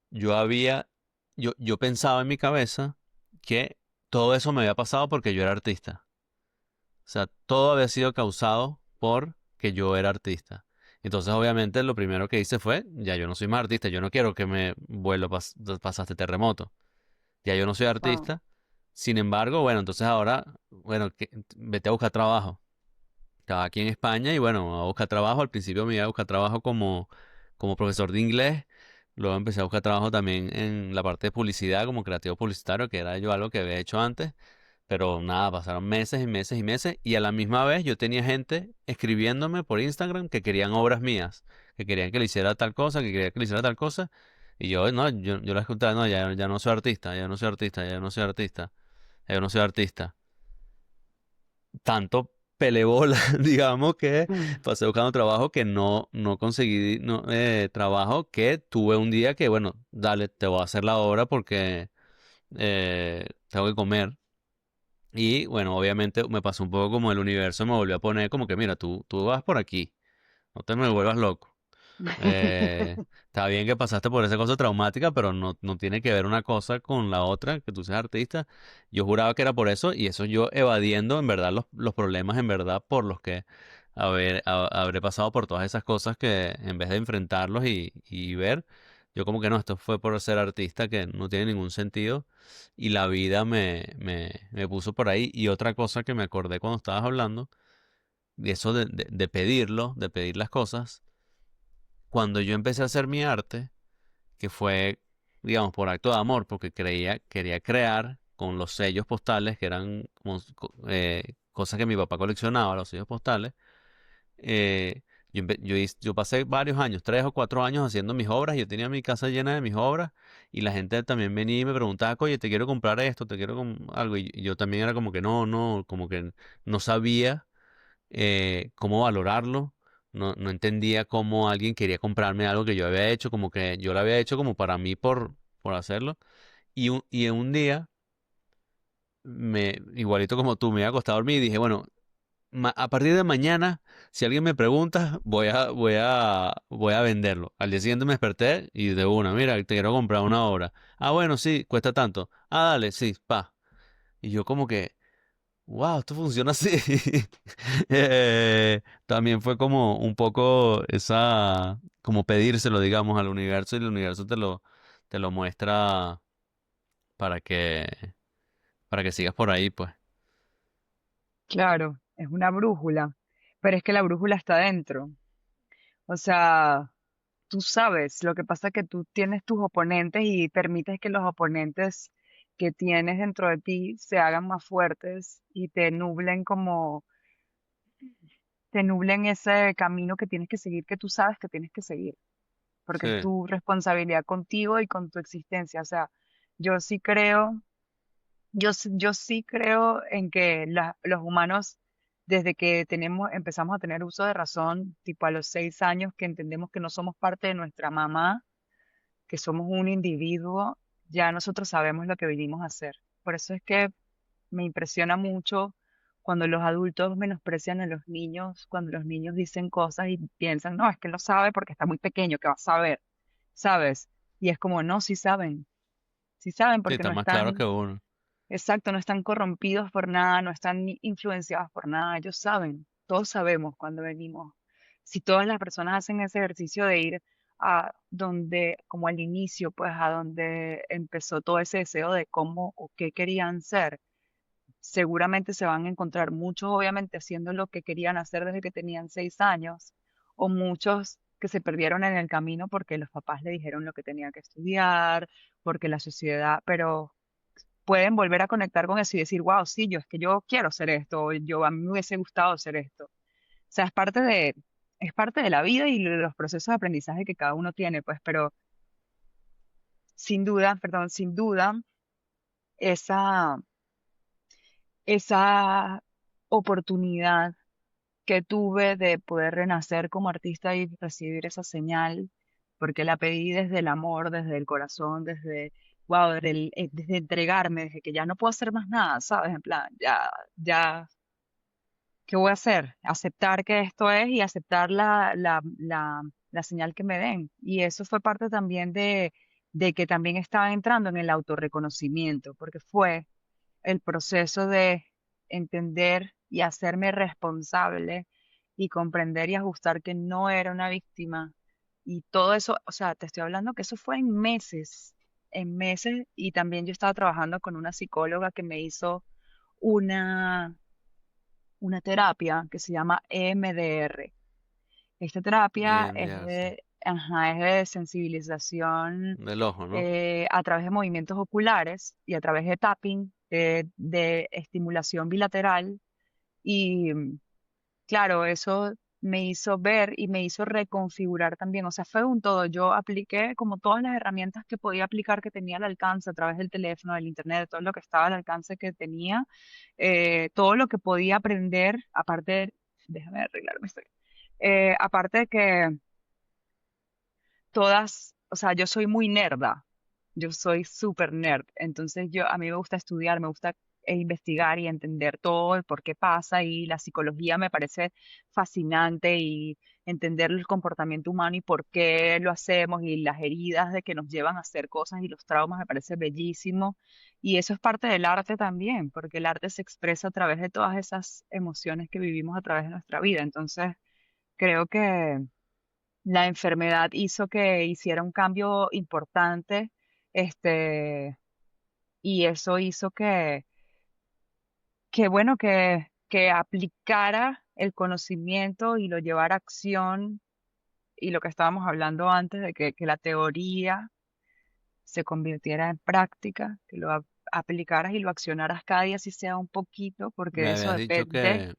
Yo había, yo pensaba en mi cabeza que todo eso me había pasado porque yo era artista. O sea, todo había sido causado por que yo era artista. Entonces, obviamente, lo primero que hice fue, ya yo no soy más artista, yo no quiero que me pasaste terremoto. Ya yo no soy Wow. artista. Sin embargo, bueno, entonces ahora, bueno, vete a buscar trabajo. Estaba aquí en España y bueno, a buscar trabajo. Al principio me iba a buscar trabajo como profesor de inglés. Luego empecé a buscar trabajo también en la parte de publicidad, como creativo publicitario, que era yo algo que había hecho antes. Pero nada, pasaron meses y meses y meses. Y a la misma vez yo tenía gente escribiéndome por Instagram que querían obras mías, que querían que le hiciera tal cosa, que querían que le hiciera tal cosa. Y yo, no, yo les contaba, no, ya no soy artista, ya no soy artista, ya no soy artista, ya no soy artista. Tanto pelebola, digamos, que Mm. pasé buscando trabajo que no conseguí trabajo, que tuve un día que, bueno, dale, te voy a hacer la obra porque tengo que comer. Y bueno, obviamente me pasó un poco como el universo me volvió a poner como que, mira, tú vas por aquí, no te me vuelvas loco. Está bien que pasaste por esa cosa traumática, pero no tiene que ver una cosa con la otra, que tú seas artista. Yo juraba que era por eso, y eso yo evadiendo en verdad los problemas en verdad por los que habré pasado por todas esas cosas que en vez de enfrentarlos y ver, yo como que no, esto fue por ser artista que no tiene ningún sentido, y la vida me puso por ahí. Y otra cosa que me acordé cuando estabas hablando, de eso de pedirlo, de pedir las cosas cuando yo empecé a hacer mi arte, que fue, digamos, por acto de amor, porque quería crear con los sellos postales, que eran como cosas que mi papá coleccionaba, los sellos postales. eh, yo pasé varios años, 3 o 4 años haciendo mis obras, y yo tenía mi casa llena de mis obras, y la gente también venía y me preguntaba, oye, te quiero comprar esto, te quiero algo, y yo también era como que no, como que no sabía cómo valorarlo, no entendía cómo alguien quería comprarme algo que yo había hecho, como que yo lo había hecho como para mí por hacerlo. Y en un día, igualito como tú, me había acostado a dormir y dije, bueno, a partir de mañana, si alguien me pregunta, voy a venderlo. Al día siguiente me desperté y de una, mira, te quiero comprar una obra. Ah, bueno, sí, cuesta tanto. Ah, dale, sí, pa. Y yo como que, wow, esto funciona así. También fue como un poco como pedírselo, digamos, al universo y el universo te lo muestra para para que sigas por ahí, pues. Claro, es una brújula, pero es que la brújula está dentro. O sea, tú sabes, lo que pasa es que tú tienes tus oponentes y permites que los oponentes que tienes dentro de ti se hagan más fuertes y te nublen ese camino que tienes que seguir, que tú sabes que tienes que seguir, porque es Sí, tu responsabilidad contigo y con tu existencia. O sea, yo sí creo, yo sí creo en que los humanos, desde que empezamos a tener uso de razón, tipo a los 6 años, que entendemos que no somos parte de nuestra mamá, que somos un individuo, ya nosotros sabemos lo que vinimos a hacer. Por eso es que me impresiona mucho cuando los adultos menosprecian a los niños, cuando los niños dicen cosas y piensan, no, es que él no sabe porque está muy pequeño, ¿qué va a saber? ¿Sabes? Y es como, no, sí saben sí, porque está no más claro que están, uno. exacto, no están corrompidos por nada, no están influenciados por nada, ellos saben, todos sabemos cuando venimos. Si todas las personas hacen ese ejercicio de ir a donde, como al inicio, pues a donde empezó todo ese deseo de cómo o qué querían ser, seguramente se van a encontrar muchos, obviamente, haciendo lo que querían hacer desde que tenían 6 años, o muchos que se perdieron en el camino porque los papás le dijeron lo que tenía que estudiar, porque la sociedad, pero pueden volver a conectar con eso y decir, wow, sí, yo es que yo quiero hacer esto, o yo a mí me hubiese gustado hacer esto. O sea, es parte de la vida y de los procesos de aprendizaje que cada uno tiene, pues, pero sin duda, perdón, sin duda, esa, esa oportunidad que tuve de poder renacer como artista y recibir esa señal, porque la pedí desde el amor, desde el corazón, wow, desde entregarme, desde que ya no puedo hacer más nada, ¿sabes? En plan, ya, ¿qué voy a hacer? Aceptar que esto es y aceptar la señal que me den. Y eso fue parte también de que también estaba entrando en el autorreconocimiento, porque fue el proceso de entender y hacerme responsable y comprender y ajustar que no era una víctima. Y todo eso, o sea, te estoy hablando que eso fue en meses, y también yo estaba trabajando con una psicóloga que me hizo una, una terapia que se llama EMDR. Esta terapia Bien, ya, sí. es de sensibilización Del ojo, ¿no? a través de movimientos oculares y a través de tapping, de estimulación bilateral. Y claro, eso me hizo ver y me hizo reconfigurar también. O sea, fue un todo. Yo apliqué como todas las herramientas que podía aplicar, que tenía al alcance a través del teléfono, del internet, de todo lo que estaba al alcance que tenía, todo lo que podía aprender, aparte, déjame arreglarme esto. Aparte de que o sea, yo soy muy nerda, yo soy súper nerd, entonces a mí me gusta estudiar, me gusta investigar y entender todo, el por qué pasa, y la psicología me parece fascinante, y entender el comportamiento humano y por qué lo hacemos y las heridas de que nos llevan a hacer cosas y los traumas me parece bellísimo, y eso es parte del arte también, porque el arte se expresa a través de todas esas emociones que vivimos a través de nuestra vida, entonces creo que la enfermedad hizo que hiciera un cambio importante, este, y eso hizo que bueno, que aplicara el conocimiento y lo llevara a acción, y lo que estábamos hablando antes de que la teoría se convirtiera en práctica, que aplicaras y lo accionaras cada día, si sea un poquito, porque Me eso habías dicho depende.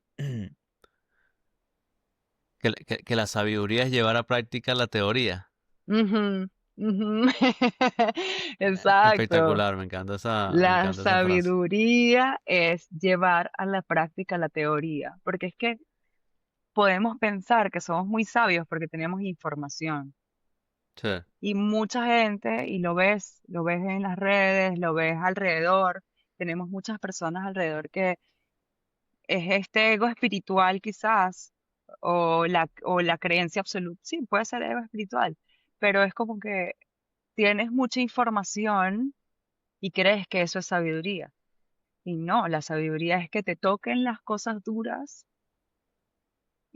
que la sabiduría es llevar a práctica la teoría. Ujú, ujú. Exacto. Espectacular, me La encanta esa frase. sabiduría es llevar a la práctica la teoría, porque es que podemos pensar que somos muy sabios porque tenemos información. Sí. Y mucha gente, y lo ves en las redes, lo ves alrededor, tenemos muchas personas alrededor que es este ego espiritual quizás, o la creencia absoluta, sí, puede ser ego espiritual, pero es como que tienes mucha información y crees que eso es sabiduría. Y no, la sabiduría es que te toquen las cosas duras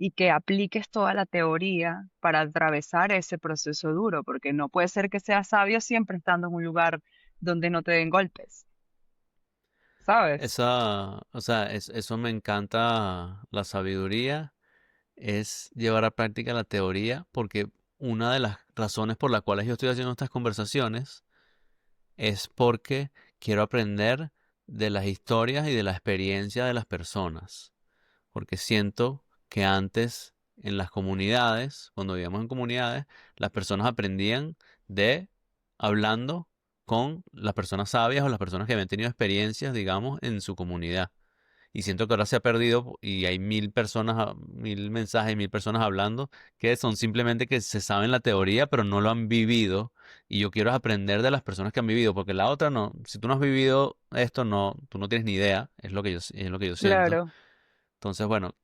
y que apliques toda la teoría para atravesar ese proceso duro, porque no puede ser que seas sabio siempre estando en un lugar donde no te den golpes, ¿sabes? O sea, eso me encanta, la sabiduría es llevar a práctica la teoría, porque una de las razones por las cuales yo estoy haciendo estas conversaciones es porque quiero aprender de las historias y de la experiencia de las personas, porque siento que antes en las comunidades, cuando vivíamos en comunidades, las personas aprendían de hablando con las personas sabias o las personas que habían tenido experiencias, digamos, en su comunidad. Y siento que ahora se ha perdido y hay 1000 personas, 1000 mensajes, 1000 personas hablando que son simplemente que se saben la teoría, pero no lo han vivido. Y yo quiero aprender de las personas que han vivido, porque la otra no. Si tú no has vivido esto, no, tú no tienes ni idea. Es lo que yo siento. Claro. Entonces, bueno,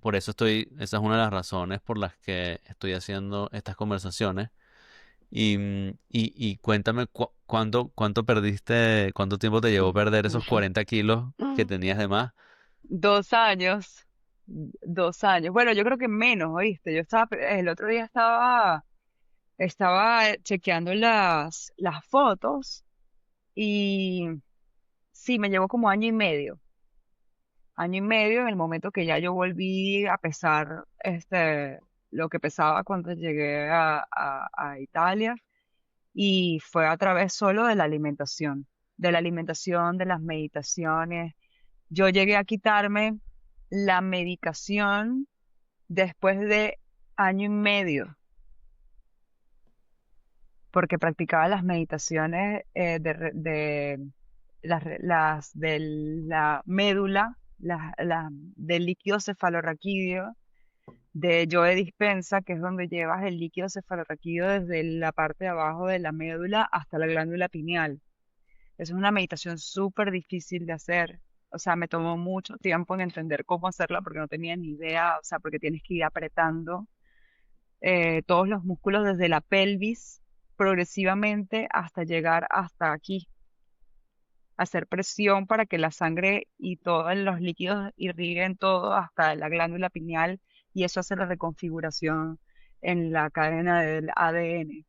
por eso esa es una de las razones por las que estoy haciendo estas conversaciones. Y cuéntame cuánto tiempo te llevó perder esos 40 kilos que tenías de más. 2 años, 2 años. Bueno, yo creo que menos, ¿oíste? El otro día estaba chequeando las fotos y sí, me llevó como año y medio en el momento que ya yo volví a pesar lo que pesaba cuando llegué a Italia y fue a través solo de la alimentación, de las meditaciones. Yo llegué a quitarme la medicación después de año y medio porque practicaba las meditaciones de la médula, del líquido cefalorraquídeo, de Joe Dispensa, que es donde llevas el líquido cefalorraquídeo desde la parte de abajo de la médula hasta la glándula pineal. Es una meditación súper difícil de hacer. O sea, me tomó mucho tiempo en entender cómo hacerla porque no tenía ni idea, o sea, porque tienes que ir apretando todos los músculos desde la pelvis progresivamente hasta llegar hasta aquí, hacer presión para que la sangre y todos los líquidos irriguen todo hasta la glándula pineal y eso hace la reconfiguración en la cadena del ADN.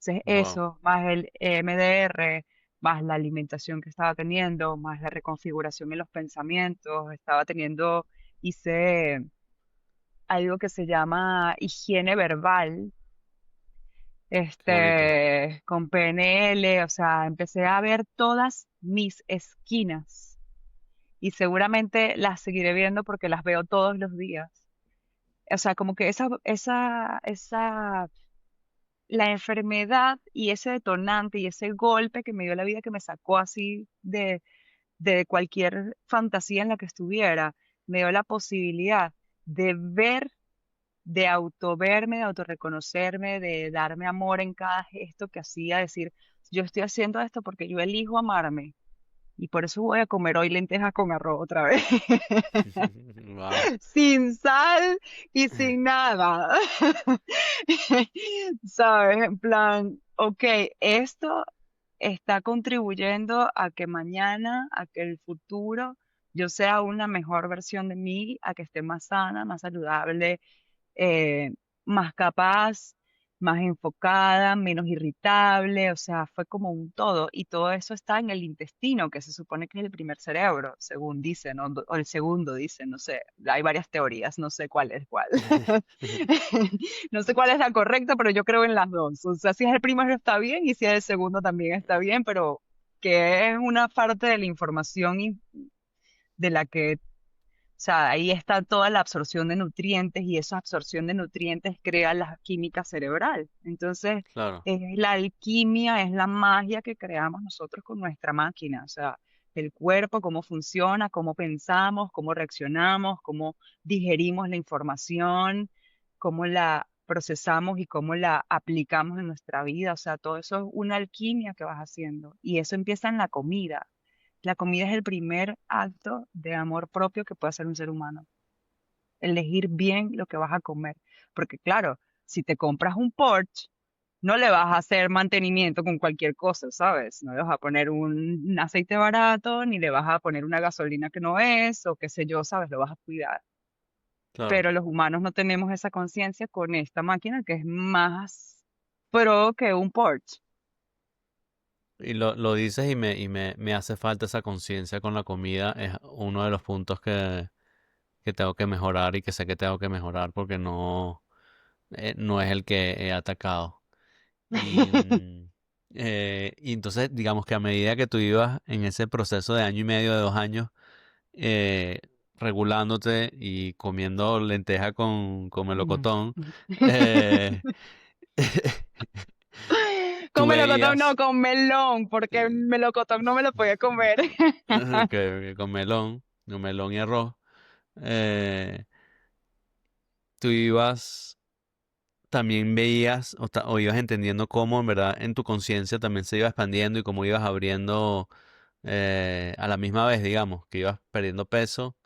Entonces Wow. eso, más el MDR, más la alimentación que estaba teniendo, más la reconfiguración en los pensamientos, hice algo que se llama higiene verbal, Qué bonito. con PNL, o sea, empecé a ver todas mis esquinas y seguramente las seguiré viendo porque las veo todos los días. O sea, como que la enfermedad y ese detonante y ese golpe que me dio la vida que me sacó así de cualquier fantasía en la que estuviera, me dio la posibilidad de ver, de autoverme, de autorreconocerme, de darme amor en cada gesto que hacía, decir, yo estoy haciendo esto porque yo elijo amarme y por eso voy a comer hoy lentejas con arroz otra vez, Wow. sin sal y sin nada. ¿Sabes? En plan, ok, esto está contribuyendo a que mañana, a que el futuro, yo sea una mejor versión de mí, a que esté más sana, más saludable, eh, más capaz, más enfocada, menos irritable, o sea, fue como un todo. Y todo eso está en el intestino, que se supone que es el primer cerebro, según dicen, o el segundo dicen, no sé, hay varias teorías, no sé cuál es cuál. No sé cuál es la correcta, pero yo creo en las dos. O sea, si es el primero está bien y si es el segundo también está bien, pero que es una parte de la información de la que, o sea, ahí está toda la absorción de nutrientes y esa absorción de nutrientes crea la química cerebral. Entonces, Claro. es la alquimia, es la magia que creamos nosotros con nuestra máquina. O sea, del cuerpo, cómo funciona, cómo pensamos, cómo reaccionamos, cómo digerimos la información, cómo la procesamos y cómo la aplicamos en nuestra vida. O sea, todo eso es una alquimia que vas haciendo. Y eso empieza en la comida. La comida es el primer acto de amor propio que puede hacer un ser humano. Elegir bien lo que vas a comer. Porque claro, si te compras un Porsche, no le vas a hacer mantenimiento con cualquier cosa, ¿sabes? No le vas a poner un aceite barato, ni le vas a poner una gasolina que no es, o qué sé yo, ¿sabes? Lo vas a cuidar. Claro. Pero los humanos no tenemos esa conciencia con esta máquina que es más pro que un Porsche. Y lo dices me hace falta esa conciencia con la comida. Es uno de los puntos que tengo que mejorar y que sé que tengo que mejorar porque no es el que he atacado. Y, y entonces, digamos que a medida que tú ibas en ese proceso de año y medio, de 2 años, eh, regulándote y comiendo lenteja con Mm. melocotón, eh, tú Con melocotón no, veías con melón, porque el melocotón no me lo podía comer. que con melón y arroz, eh, tú ibas, también veías o ibas entendiendo cómo en verdad en tu conciencia también se iba expandiendo y cómo ibas abriendo a la misma vez, digamos, que ibas perdiendo peso,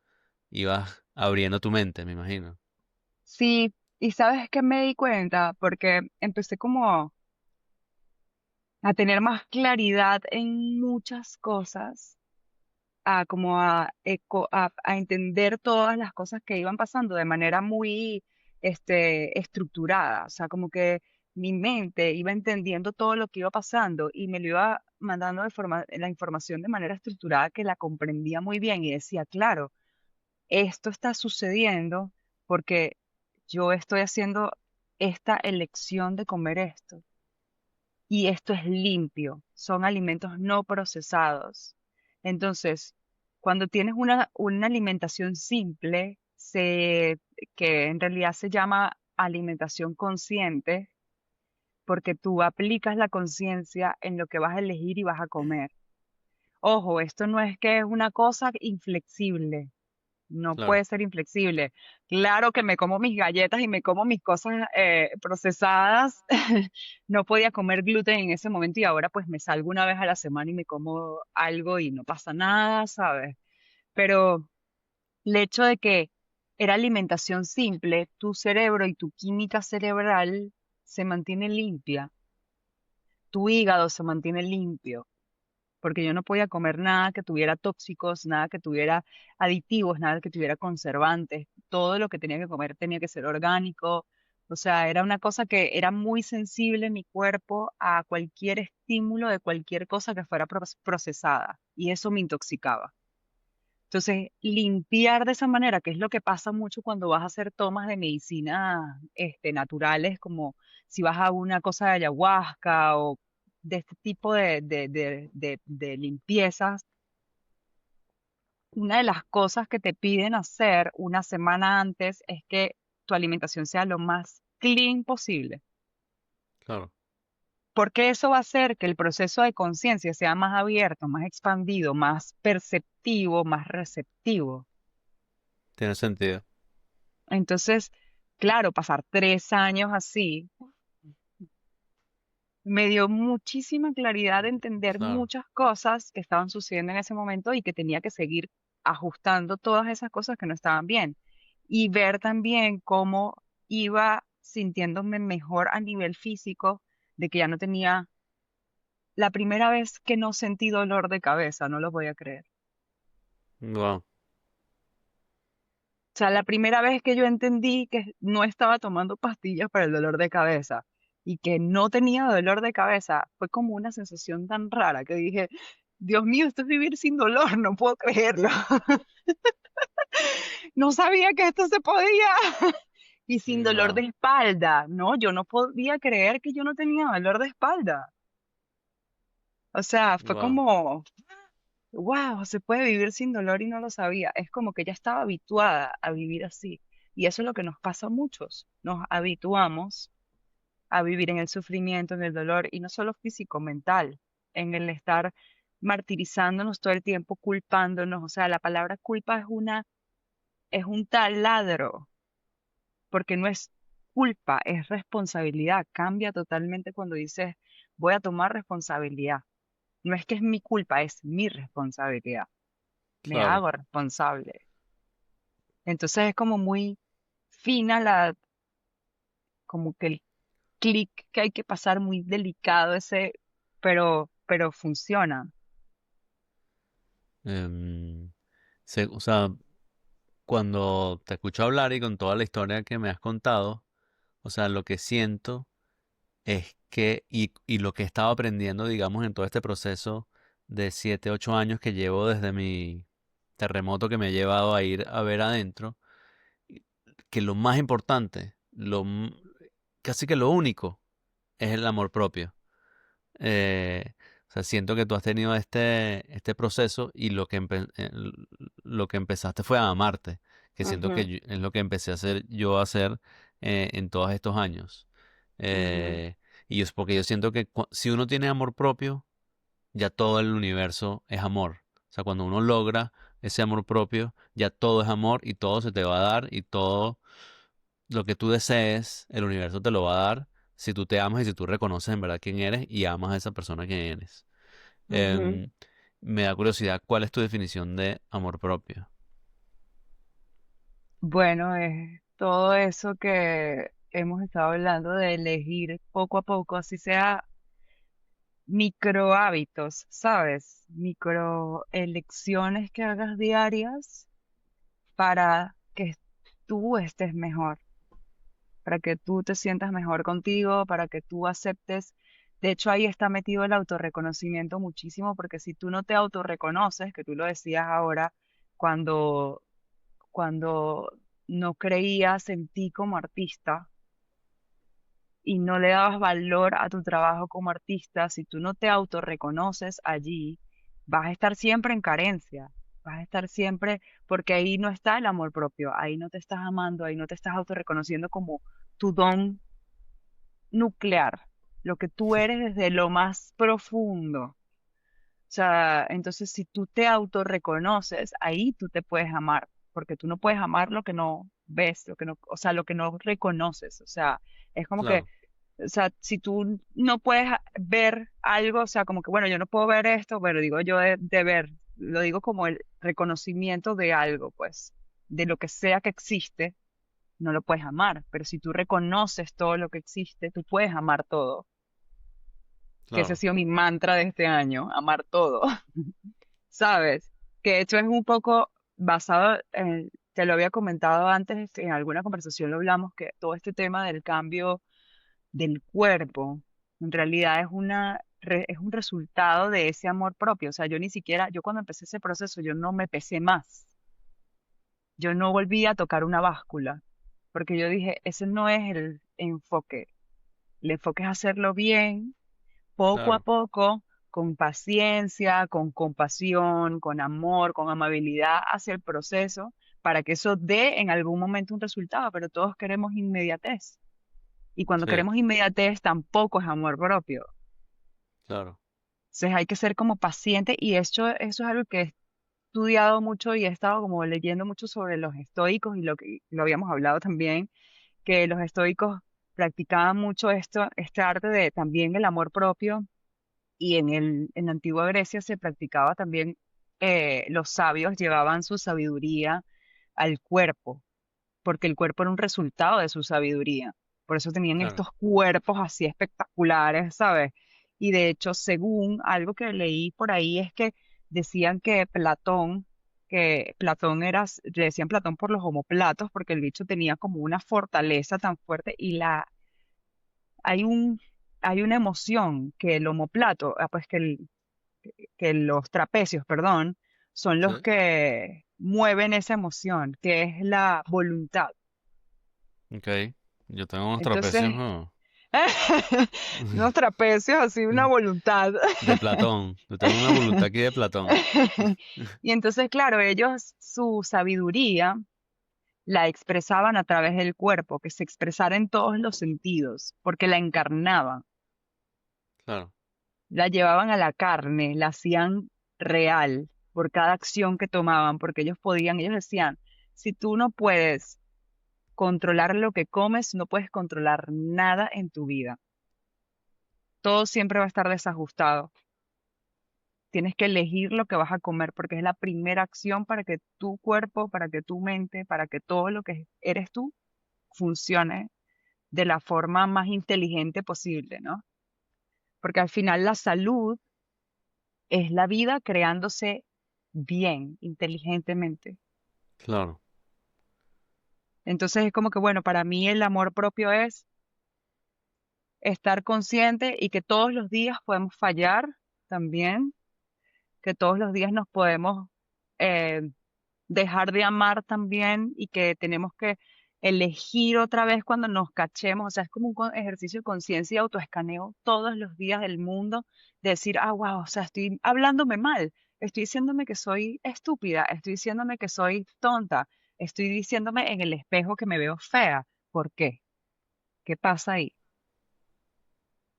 ibas abriendo tu mente, me imagino. Sí, y ¿sabes qué me di cuenta? Porque empecé como a tener más claridad en muchas cosas, a como a entender todas las cosas que iban pasando de manera muy estructurada. O sea, como que mi mente iba entendiendo todo lo que iba pasando y me lo iba mandando la información de manera estructurada que la comprendía muy bien y decía, claro, esto está sucediendo porque yo estoy haciendo esta elección de comer esto y esto es limpio, son alimentos no procesados. Entonces, cuando tienes una alimentación simple, que en realidad se llama alimentación consciente, porque tú aplicas la conciencia en lo que vas a elegir y vas a comer. Ojo, esto no es que es una cosa inflexible. No Claro, puede ser inflexible. Claro que me como mis galletas y me como mis cosas procesadas. No podía comer gluten en ese momento y ahora pues me salgo una vez a la semana y me como algo y no pasa nada, ¿sabes? Pero el hecho de que era alimentación simple, tu cerebro y tu química cerebral se mantiene limpia, tu hígado se mantiene limpio porque yo no podía comer nada que tuviera tóxicos, nada que tuviera aditivos, nada que tuviera conservantes. Todo lo que tenía que comer tenía que ser orgánico. O sea, era una cosa que era muy sensible mi cuerpo a cualquier estímulo de cualquier cosa que fuera procesada y eso me intoxicaba. Entonces, limpiar de esa manera, que es lo que pasa mucho cuando vas a hacer tomas de medicina naturales, como si vas a una cosa de ayahuasca o de este tipo de limpiezas, una de las cosas que te piden hacer una semana antes es que tu alimentación sea lo más clean posible, claro, porque eso va a hacer que el proceso de conciencia sea más abierto, más expandido, más perceptivo, más receptivo. tiene sentido. Entonces, claro, pasar 3 años así me dio muchísima claridad de entender Claro, muchas cosas que estaban sucediendo en ese momento y que tenía que seguir ajustando todas esas cosas que no estaban bien. Y ver también cómo iba sintiéndome mejor a nivel físico, de que ya no tenía, la primera vez que no sentí dolor de cabeza, no lo voy a creer. wow, O sea, la primera vez que yo entendí que no estaba tomando pastillas para el dolor de cabeza y que no tenía dolor de cabeza, fue como una sensación tan rara que dije, Dios mío, esto es vivir sin dolor, no puedo creerlo. No sabía que esto se podía. Y sin dolor de wow, espalda, no, yo no podía creer que yo no tenía dolor de espalda. O sea, fue wow, como, wow, se puede vivir sin dolor y no lo sabía. Es como que ya estaba habituada a vivir así. Y eso es lo que nos pasa a muchos. Nos habituamos a vivir en el sufrimiento, en el dolor, y no solo físico, mental, en el estar. martirizándonos todo el tiempo, culpándonos. O sea, la palabra culpa es un taladro, porque no es culpa, es responsabilidad. Cambia totalmente cuando dices, voy a tomar responsabilidad. No es que es mi culpa, es mi responsabilidad. Me Claro. hago responsable. Entonces es como muy fina como que el clic que hay que pasar, muy delicado ese, pero funciona. Em, o sea, cuando te escucho hablar y con toda la historia que me has contado, o sea, lo que siento es que, y lo que he estado aprendiendo, digamos, en todo este proceso de 7, 8 años que llevo desde mi terremoto que me ha llevado a ir a ver adentro, que lo más importante, casi que lo único, es el amor propio. O sea, siento que tú has tenido este proceso y lo que empezaste fue a amarte, que siento que Ujú, es lo que empecé a hacer yo a hacer en todos estos años. ujú, Eh, y es porque yo siento que si uno tiene amor propio, ya todo el universo es amor. O sea, cuando uno logra ese amor propio, ya todo es amor y todo se te va a dar y todo lo que tú desees, el universo te lo va a dar si tú te amas y si tú reconoces en verdad quién eres y amas a esa persona que eres. ujú. Em, Me da curiosidad, ¿cuál es tu definición de amor propio? Bueno, es todo eso que hemos estado hablando de elegir poco a poco, así sea micro hábitos, ¿sabes? Micro elecciones que hagas diarias para que tú estés mejor, para que tú te sientas mejor contigo, para que tú aceptes. De hecho, ahí está metido el autorreconocimiento muchísimo, porque si tú no te autorreconoces, que tú lo decías ahora, cuando, cuando no creías en ti como artista y no le dabas valor a tu trabajo como artista, si tú no te autorreconoces allí, vas a estar siempre en carencia. Vas a estar siempre, porque ahí no está el amor propio, ahí no te estás amando, ahí no te estás autorreconociendo como tu don nuclear, lo que tú eres desde lo más profundo. O sea, entonces si tú te autorreconoces, ahí tú te puedes amar, porque tú no puedes amar lo que no ves, lo que no, o sea, lo que no reconoces. O sea, es como que, Claro, o sea, si tú no puedes ver algo, o sea, como que, bueno, yo no puedo ver esto, bueno, digo yo de ver, lo digo como el reconocimiento de algo, pues, de lo que sea que existe, no lo puedes amar, pero si tú reconoces todo lo que existe, tú puedes amar todo, que ese ha claro. sido mi mantra de este año, amar todo, ¿sabes? Que de hecho es un poco basado en, te lo había comentado antes, en alguna conversación lo hablamos, que todo este tema del cambio del cuerpo, en realidad es un resultado de ese amor propio. O sea, yo ni siquiera, yo cuando empecé ese proceso, yo no me pesé más. Yo no volví a tocar una báscula, porque yo dije, ese no es el enfoque. El enfoque es hacerlo bien, poco a Claro, poco, con paciencia, con compasión, con amor, con amabilidad hacia el proceso, para que eso dé en algún momento un resultado, pero todos queremos inmediatez. Y cuando sí, queremos inmediatez, tampoco es amor propio. claro, Entonces hay que ser como paciente y eso es algo que he estudiado mucho y he estado como leyendo mucho sobre los estoicos y lo que lo habíamos hablado también, que los estoicos practicaban mucho esto, este arte de también el amor propio y en la antigua Grecia se practicaba también, los sabios llevaban su sabiduría al cuerpo, porque el cuerpo era un resultado de su sabiduría. Por eso tenían claro. estos cuerpos así espectaculares, ¿sabes? Y de hecho, según algo que leí por ahí, es que decían que Platón era, le decían Platón por los omoplatos, porque el bicho tenía como una fortaleza tan fuerte y hay un, hay una emoción que el omoplato, pues que los trapecios, perdón, son Sí, los que mueven esa emoción, que es la voluntad. ok. Yo tengo unos trapecios, Entonces, ¿no? unos trapecios así, una voluntad. De Platón. Yo tengo una voluntad aquí de Platón. Y entonces, claro, ellos su sabiduría la expresaban a través del cuerpo, que se expresara en todos los sentidos, porque la encarnaban. Claro, la llevaban a la carne, la hacían real por cada acción que tomaban, porque ellos decían, si tú no puedes controlar lo que comes, no puedes controlar nada en tu vida. Todo siempre va a estar desajustado. Tienes que elegir lo que vas a comer porque es la primera acción para que tu cuerpo, para que tu mente, para que todo lo que eres tú funcione de la forma más inteligente posible, ¿no? Porque al final la salud es la vida creándose bien, inteligentemente. Claro, Entonces es como que, bueno, para mí el amor propio es estar consciente y que todos los días podemos fallar también, que todos los días nos podemos eh, dejar de amar también y que tenemos que elegir otra vez cuando nos cachemos, o sea, es como un ejercicio de conciencia y autoescaneo todos los días del mundo, de decir, ah, wow, o sea, estoy hablándome mal, estoy diciéndome que soy estúpida, estoy diciéndome que soy tonta, estoy diciéndome en el espejo que me veo fea. ¿Por qué? ¿Qué pasa ahí?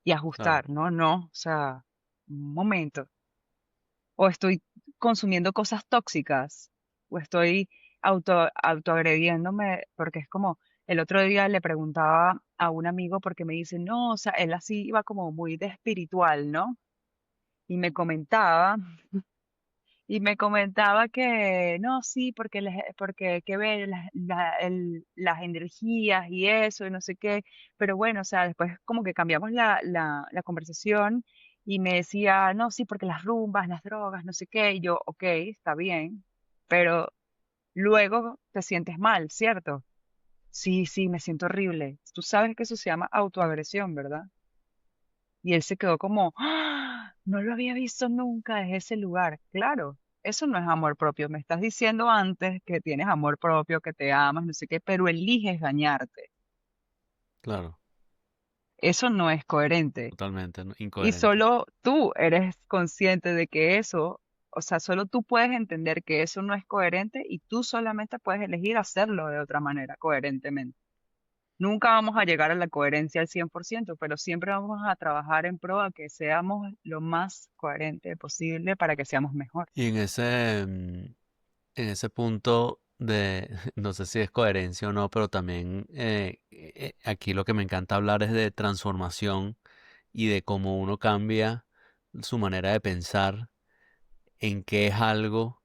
Y claro. ajustar, no, no, o sea, un momento. O estoy consumiendo cosas tóxicas, o estoy autoagrediéndome, porque es como, el otro día le preguntaba a un amigo porque me dice, no, o sea, él así iba como muy de espiritual, ¿no? Y me comentaba, y me comentaba que, no, sí, porque, porque que ve las energías y eso, y no sé qué, pero bueno, o sea, después como que cambiamos la conversación y me decía, no, sí, porque las rumbas, las drogas, no sé qué, y yo, ok, está bien, pero luego te sientes mal, ¿cierto? Sí, sí, me siento horrible. Tú sabes que eso se llama autoagresión, ¿verdad? Y él se quedó como, ¡ah! No lo había visto nunca desde ese lugar. Claro, eso no es amor propio. Me estás diciendo antes que tienes amor propio, que te amas, no sé qué, pero eliges dañarte. Claro, Eso no es coherente. totalmente, ¿no? Y Incoherente. solo tú eres consciente de que eso, o sea, solo tú puedes entender que eso no es coherente y tú solamente puedes elegir hacerlo de otra manera, coherentemente. Nunca vamos a llegar a la coherencia al 100%, pero siempre vamos a trabajar en pro a que seamos lo más coherente posible para que seamos mejor. Y en ese punto de, no sé si es coherencia o no, pero también aquí lo que me encanta hablar es de transformación y de cómo uno cambia su manera de pensar, en qué es algo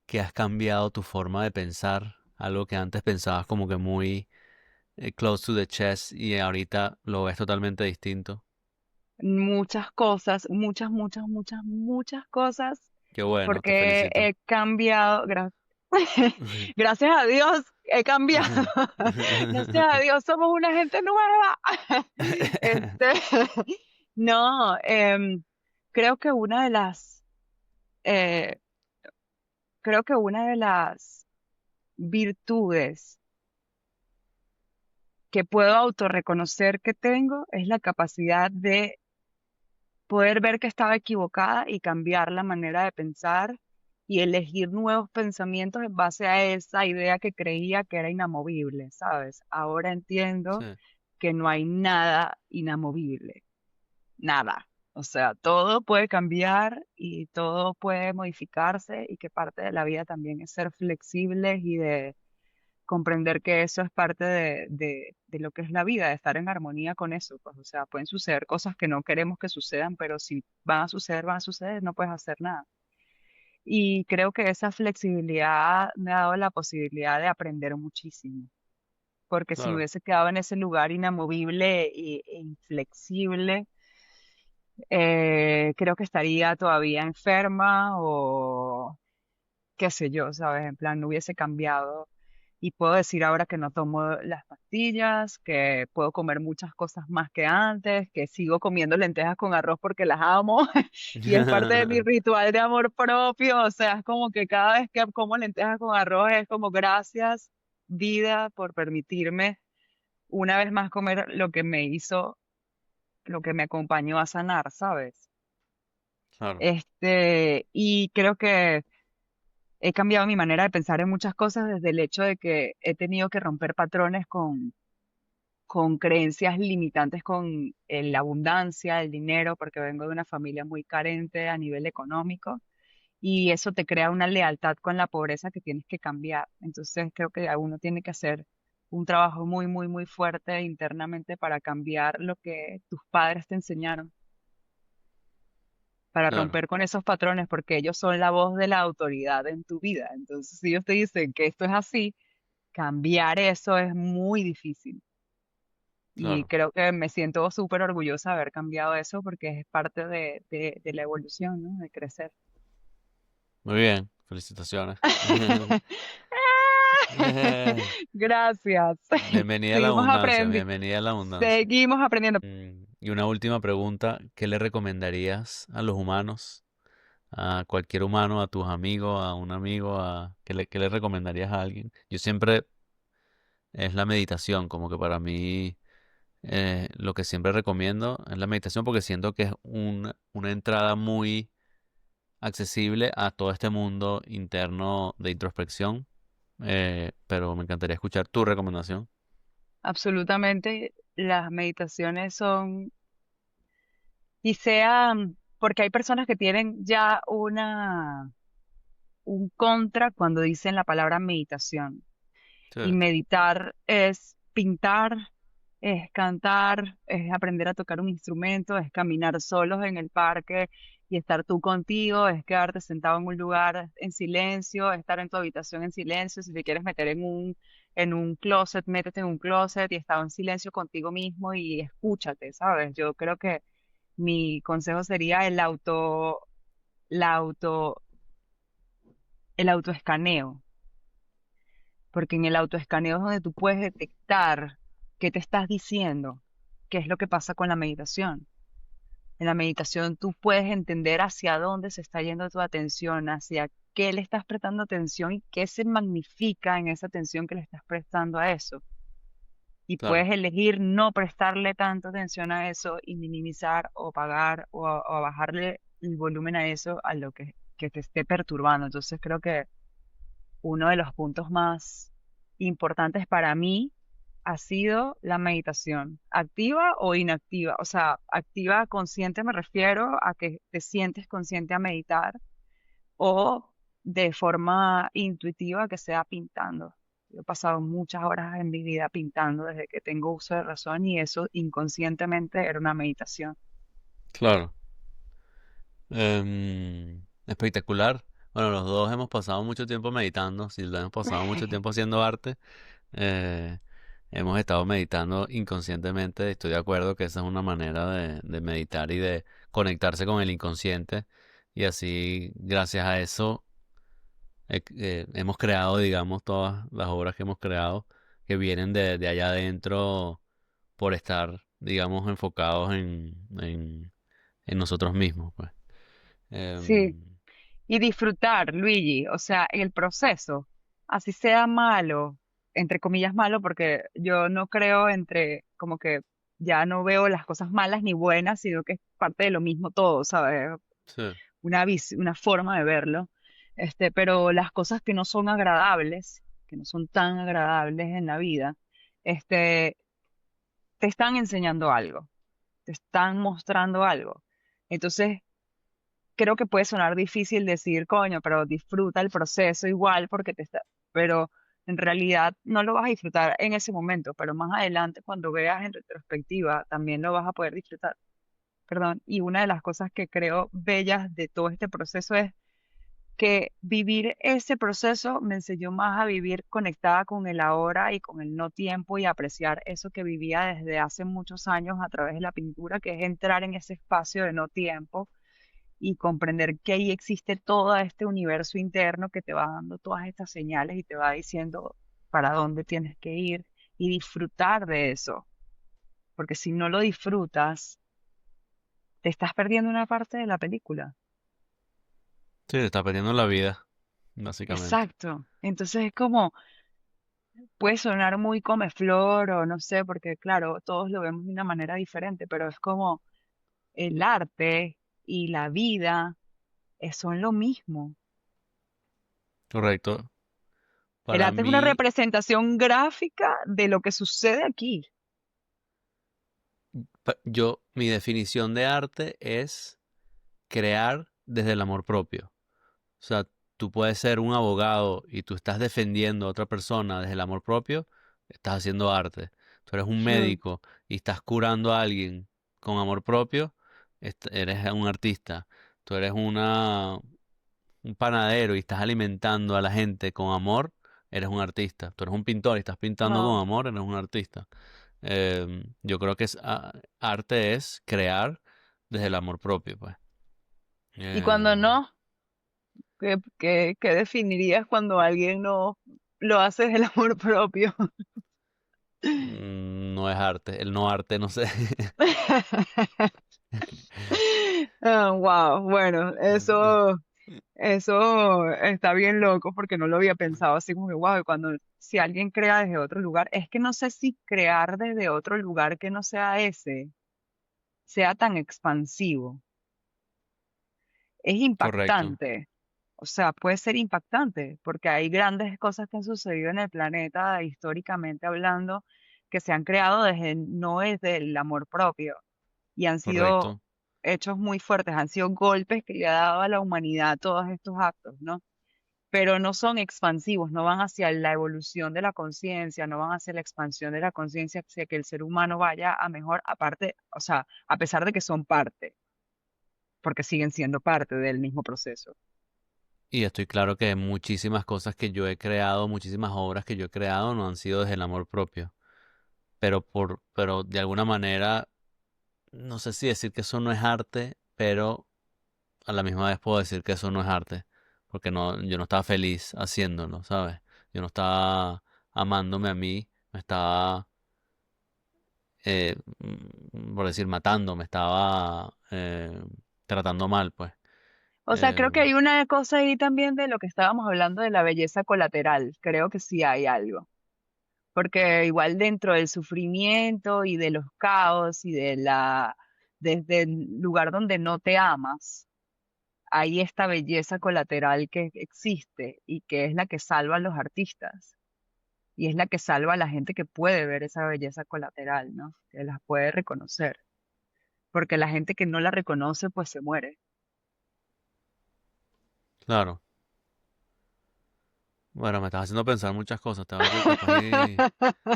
que has cambiado tu forma de pensar, algo que antes pensabas como que muy close to the chest y ahorita lo ves totalmente distinto. Muchas cosas, muchas cosas, Qué bueno, te porque felicito. he cambiado, gracias a Dios he cambiado, gracias a Dios somos una gente nueva. Este, no, creo que una de eh, creo que una de las virtudes que puedo autorreconocer que tengo es la capacidad de poder ver que estaba equivocada y cambiar la manera de pensar y elegir nuevos pensamientos en base a esa idea que creía que era inamovible, ¿sabes? Ahora entiendo Sí, que no hay nada inamovible, nada. O sea, todo puede cambiar y todo puede modificarse y que parte de la vida también es ser flexibles y de comprender que eso es parte de lo que es la vida, de estar en armonía con eso. Pues, o sea, pueden suceder cosas que no queremos que sucedan, pero si van a suceder, no puedes hacer nada. Y creo que esa flexibilidad me ha dado la posibilidad de aprender muchísimo, porque si me claro. hubiese quedado en ese lugar inamovible e inflexible, creo que estaría todavía enferma o qué sé yo, ¿sabes? En plan, no hubiese cambiado. Y puedo decir ahora que no tomo las pastillas, que puedo comer muchas cosas más que antes, que sigo comiendo lentejas con arroz porque las amo y es parte de mi ritual de amor propio. O sea, es como que cada vez que como lentejas con arroz es como gracias, vida, por permitirme una vez más comer lo que me hizo, lo que me acompañó a sanar, ¿sabes? Claro, Y creo que he cambiado mi manera de pensar en muchas cosas desde el hecho de que he tenido que romper patrones con creencias limitantes con la abundancia, el dinero, porque vengo de una familia muy carente a nivel económico y eso te crea una lealtad con la pobreza que tienes que cambiar. Entonces creo que uno tiene que hacer un trabajo muy, muy, muy fuerte internamente para cambiar lo que tus padres te enseñaron, para Claro, romper con esos patrones, porque ellos son la voz de la autoridad en tu vida. Entonces, si ellos te dicen que esto es así, cambiar eso es muy difícil. Y claro. creo que me siento súper orgullosa de haber cambiado eso porque es parte de la evolución, ¿no? De crecer. Muy bien, felicitaciones. Gracias. Bienvenida a la Seguimos abundancia, aprendiendo. bienvenida a la abundancia. Seguimos aprendiendo. Y una última pregunta, ¿qué le recomendarías a los humanos, a cualquier humano, a tus amigos, a un amigo, qué le recomendarías a alguien? Yo siempre es la meditación, como que para mí lo que siempre recomiendo es la meditación porque siento que es una entrada muy accesible a todo este mundo interno de introspección, pero me encantaría escuchar tu recomendación. Absolutamente. Las meditaciones son, y sean, porque hay personas que tienen ya un contra cuando dicen la palabra meditación. Sí, Y meditar es pintar, es cantar, es aprender a tocar un instrumento, es caminar solos en el parque y estar tú contigo, es quedarte sentado en un lugar en silencio, estar en tu habitación en silencio. Si te quieres meter en un closet, métete en un closet y estar en silencio contigo mismo y escúchate, ¿sabes? Yo creo que mi consejo sería la auto, el autoescaneo, porque en el autoescaneo es donde tú puedes detectar qué te estás diciendo, qué es lo que pasa con la meditación. En la meditación tú puedes entender hacia dónde se está yendo tu atención, hacia qué le estás prestando atención y qué se magnifica en esa atención que le estás prestando a eso. Y claro, puedes elegir no prestarle tanta atención a eso y minimizar o pagar o bajarle el volumen a eso, a lo que te esté perturbando. Entonces creo que uno de los puntos más importantes para mí ha sido la meditación, activa o inactiva. O sea, activa consciente me refiero a que te sientes consciente a meditar o de forma intuitiva que sea pintando. Yo he pasado muchas horas en mi vida pintando desde que tengo uso de razón y eso inconscientemente era una meditación. claro. Espectacular. Bueno, los dos hemos pasado mucho tiempo meditando, si lo hemos pasado mucho tiempo haciendo arte, eh, hemos estado meditando inconscientemente. Estoy de acuerdo que esa es una manera de meditar y de conectarse con el inconsciente. Y así, gracias a eso, hemos creado, digamos, todas las obras que hemos creado, que vienen de allá adentro por estar, digamos, enfocados en nosotros mismos, pues. Sí, Em, y disfrutar, Luigi, o sea, el proceso, así sea malo, entre comillas malo, porque yo no creo entre, como que ya no veo las cosas malas ni buenas, sino que es parte de lo mismo todo, ¿sabes? sí, Una forma de verlo. Pero las cosas que no son agradables, que no son tan agradables en la vida, este, te están enseñando algo, te están mostrando algo. Entonces, creo que puede sonar difícil decir, coño, pero disfruta el proceso igual porque te está, pero en realidad no lo vas a disfrutar en ese momento, pero más adelante cuando veas en retrospectiva también lo vas a poder disfrutar. Perdón, y una de las cosas que creo bellas de todo este proceso es que vivir ese proceso me enseñó más a vivir conectada con el ahora y con el no tiempo y apreciar eso que vivía desde hace muchos años a través de la pintura, que es entrar en ese espacio de no tiempo y comprender que ahí existe todo este universo interno que te va dando todas estas señales y te va diciendo para dónde tienes que ir y disfrutar de eso. Porque si no lo disfrutas, te estás perdiendo una parte de la película. sí, está perdiendo la vida, básicamente. Exacto. Entonces es como, puede sonar muy comeflor o no sé, porque claro, todos lo vemos de una manera diferente, pero es como el arte y la vida son lo mismo. Correcto. El Para arte es una mí, representación gráfica de lo que sucede aquí. Mi definición de arte es crear desde el amor propio. O sea, tú puedes ser un abogado y tú estás defendiendo a otra persona desde el amor propio, estás haciendo arte. Tú eres un Mm. médico y estás curando a alguien con amor propio, eres un artista. Tú eres un panadero y estás alimentando a la gente con amor, eres un artista. Tú eres un pintor y estás pintando con Wow. amor, eres un artista. Yo creo que arte es crear desde el amor propio, pues. Y cuando Em, no, ¿qué definirías cuando alguien no lo hace desde el amor propio? No es arte, el no arte, no sé. Wow, bueno, eso está bien loco porque no lo había pensado así como que, wow, cuando si alguien crea desde otro lugar, es que no sé si crear desde otro lugar que no sea ese, sea tan expansivo. Es Correcto, impactante. O sea, puede ser impactante porque hay grandes cosas que han sucedido en el planeta históricamente hablando que se han creado desde, no desde el amor propio y han sido correcto. hechos muy fuertes, han sido golpes que le ha dado a la humanidad todos estos actos, ¿no? Pero no son expansivos, no van hacia la evolución de la conciencia, no van hacia la expansión de la conciencia, hacia que el ser humano vaya a mejor, aparte, o sea, a pesar de que son parte, porque siguen siendo parte del mismo proceso. Y estoy claro que muchísimas cosas que yo he creado, muchísimas obras que yo he creado no han sido desde el amor propio. Pero de alguna manera, no sé si decir que eso no es arte, pero a la misma vez puedo decir que eso no es arte. Porque no, yo no estaba feliz haciéndolo, ¿sabes? Yo no estaba amándome a mí, me estaba por decir, matando, me estaba tratando mal, pues. O sea, Eh, creo que hay una cosa ahí también de lo que estábamos hablando de la belleza colateral. Creo que sí hay algo. Porque igual dentro del sufrimiento y de los caos y desde el lugar donde no te amas, hay esta belleza colateral que existe y que es la que salva a los artistas. Y es la que salva a la gente que puede ver esa belleza colateral, ¿no? Que las puede reconocer. Porque la gente que no la reconoce, pues se muere. claro. Bueno, me estás haciendo pensar muchas cosas. Tengo que capaz y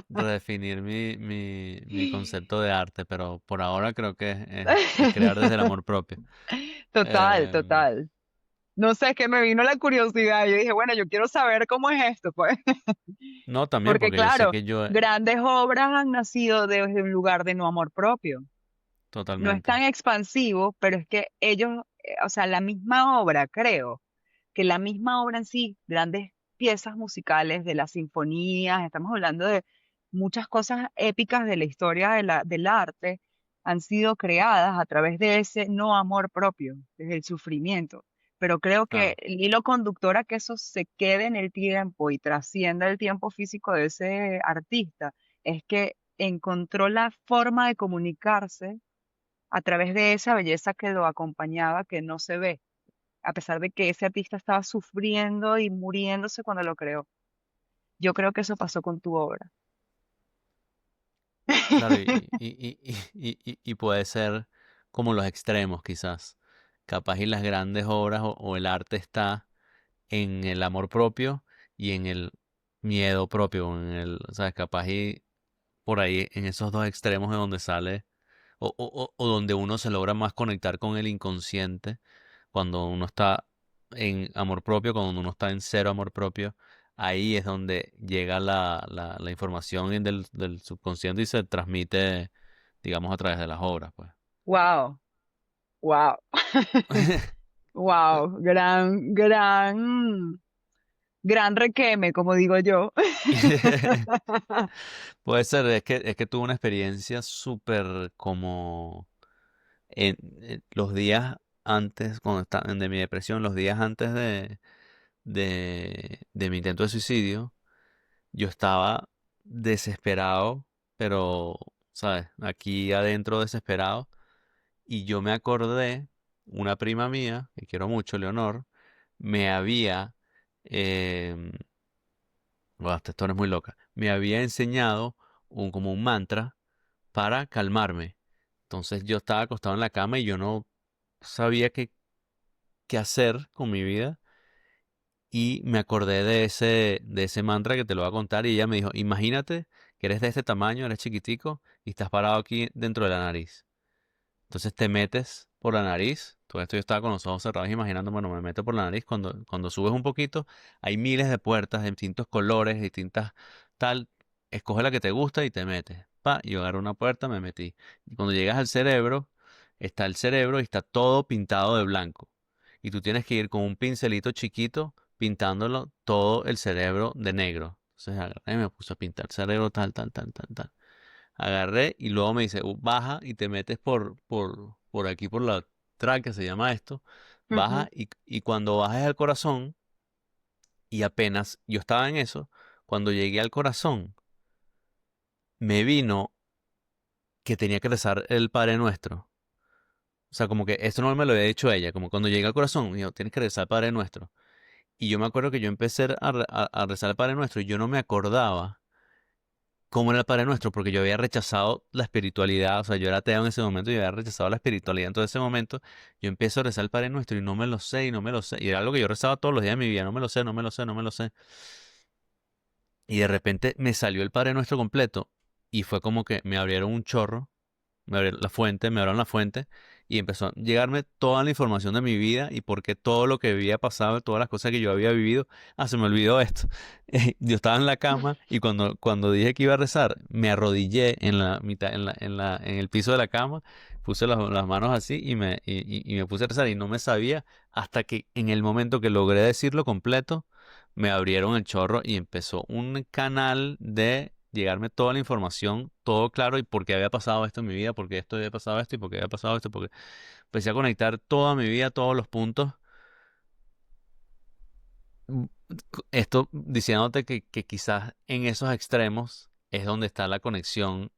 redefinir mi concepto de arte, pero por ahora creo que es crear desde el amor propio. Total, Eh, total. No sé, es que me vino la curiosidad. Yo dije, bueno, yo quiero saber cómo es esto, pues. no, también Porque porque yo sé claro, que yo grandes obras han nacido desde un lugar de no amor propio. No es tan totalmente, expansivo, pero es que ellos, o sea, la misma obra, creo, que la misma obra en sí, grandes piezas musicales de las sinfonías, estamos hablando de muchas cosas épicas de la historia del arte, han sido creadas a través de ese no amor propio, desde el sufrimiento. Pero creo que claro, el hilo conductor a que eso se quede en el tiempo y trascienda el tiempo físico de ese artista es que encontró la forma de comunicarse a través de esa belleza que lo acompañaba, que no se ve, a pesar de que ese artista estaba sufriendo y muriéndose cuando lo creó. Yo creo que eso pasó con tu obra. claro, y puede ser como los extremos quizás. Capaz y las grandes obras o el arte está en el amor propio y en el miedo propio, ¿sabes? Capaz y por ahí en esos dos extremos de donde sale o donde uno se logra más conectar con el inconsciente, cuando uno está en amor propio, cuando uno está en cero amor propio, ahí es donde llega la información del subconsciente y se transmite, digamos, a través de las obras, pues. Wow, wow, wow, gran requeme, como digo yo. Puede ser, es que tuve una experiencia súper como en los días antes, cuando estaba de mi depresión, los días antes de mi intento de suicidio, yo estaba desesperado, pero, ¿sabes? Aquí adentro desesperado, y yo me acordé, una prima mía, que quiero mucho, Leonor, me había, em, bueno, esta historia es muy loca, me había enseñado como un mantra para calmarme. Entonces yo estaba acostado en la cama y yo no sabía qué hacer con mi vida. Y me acordé de ese mantra que te lo voy a contar y ella me dijo, imagínate que eres de este tamaño, eres chiquitico y estás parado aquí dentro de la nariz. Entonces te metes por la nariz. Todo esto yo estaba con los ojos cerrados imaginando, bueno, me meto por la nariz. Cuando subes un poquito, hay miles de puertas de distintos colores, distintas tal. Escoge la que te gusta y te metes. Pa, y yo agarro una puerta, me metí. Y cuando llegas al cerebro, está el cerebro y está todo pintado de blanco. Y tú tienes que ir con un pincelito chiquito pintándolo todo el cerebro de negro. Entonces agarré y me puse a pintar el cerebro tal, tal, tal, tal, tal. Agarré y luego me dice, baja y te metes por aquí, por la tráquea, se llama esto. Baja Ujú, y cuando bajes al corazón, y apenas yo estaba en eso, cuando llegué al corazón, me vino que tenía que rezar el Padre Nuestro. O sea, como que esto no me lo había dicho ella, como cuando llegué al corazón, me dijo, tienes que rezar el Padre Nuestro. Y yo me acuerdo que yo empecé a rezar el Padre Nuestro y yo no me acordaba cómo era el Padre Nuestro, porque yo había rechazado la espiritualidad, o sea, yo era ateo en ese momento y había rechazado la espiritualidad. Entonces, en ese momento, yo empiezo a rezar el Padre Nuestro y no me lo sé, y no me lo sé. Y era algo que yo rezaba todos los días de mi vida, no me lo sé, no me lo sé, no me lo sé. Y de repente me salió el Padre Nuestro completo y fue como que me abrieron un chorro, me abrieron la fuente, me abrieron la fuente y empezó a llegarme toda la información de mi vida y por qué todo lo que había pasado, todas las cosas que yo había vivido. Ah, se me olvidó esto. Yo estaba en la cama y cuando dije que iba a rezar, me arrodillé en la mitad, en el piso de la cama, puse las manos así y me puse a rezar y no me sabía hasta que en el momento que logré decirlo completo, me abrieron el chorro y empezó un canal de llegarme toda la información, todo claro, y por qué había pasado esto en mi vida, por qué esto había pasado esto y por qué había pasado esto, porque empecé a conectar toda mi vida, todos los puntos. Mm, Esto diciéndote que quizás en esos extremos es donde está la conexión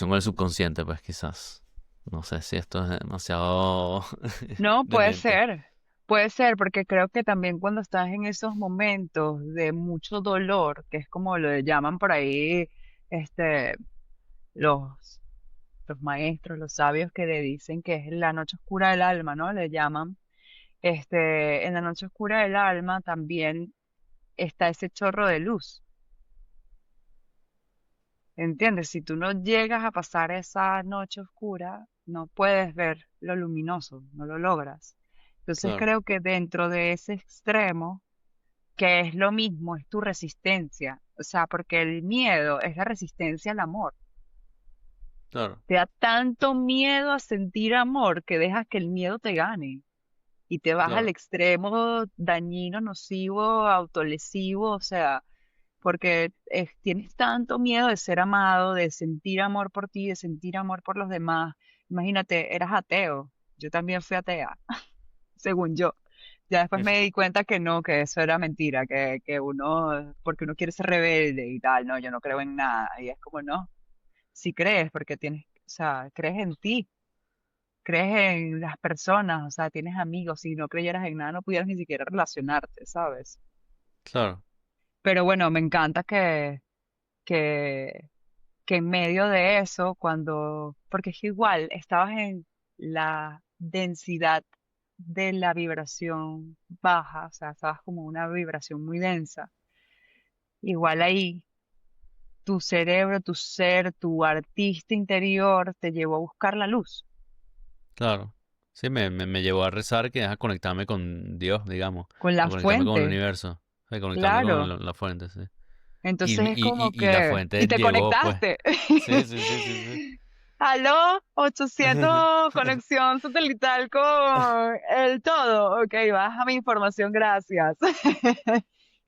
con el subconsciente, pues quizás. No sé si esto es demasiado no, demente. puede ser, porque creo que también cuando estás en esos momentos de mucho dolor, que es como lo llaman por ahí, este, los, los maestros, los sabios que le dicen que es la noche oscura del alma, ¿no? Le llaman, en la noche oscura del alma también está ese chorro de luz, ¿entiendes? Si tú no llegas a pasar esa noche oscura, no puedes ver lo luminoso, no lo logras. Entonces Claro, creo que dentro de ese extremo, que es lo mismo, es tu resistencia. O sea, porque el miedo es la resistencia al amor. claro, Te da tanto miedo a sentir amor que dejas que el miedo te gane y te vas al claro, extremo dañino, nocivo, autolesivo, o sea, porque tienes tanto miedo de ser amado, de sentir amor por ti, de sentir amor por los demás. Imagínate, eras ateo. Yo también fui atea, según yo. Ya después me di cuenta que no, que eso era mentira, que uno, porque uno quiere ser rebelde y tal, no, yo no creo en nada. Y es como, no, si crees, porque tienes, o sea, crees en ti, crees en las personas, o sea, tienes amigos, si no creyeras en nada no pudieras ni siquiera relacionarte, ¿sabes? claro, Pero bueno, me encanta que, que en medio de eso, porque es que igual estabas en la densidad de la vibración baja, o sea, estabas como una vibración muy densa. Igual ahí, tu cerebro, tu ser, tu artista interior te llevó a buscar la luz. claro. Sí, me llevó a rezar que es a conectarme con Dios, digamos, Con a la conectarme con el fuente, universo, a conectarme con claro. la fuente, sí. Entonces es como Y la que, fuente y te llegó, pues. conectaste. Sí, sí, sí, sí, sí. Aló, 800 conexión satelital con el todo. Ok, baja mi información, gracias.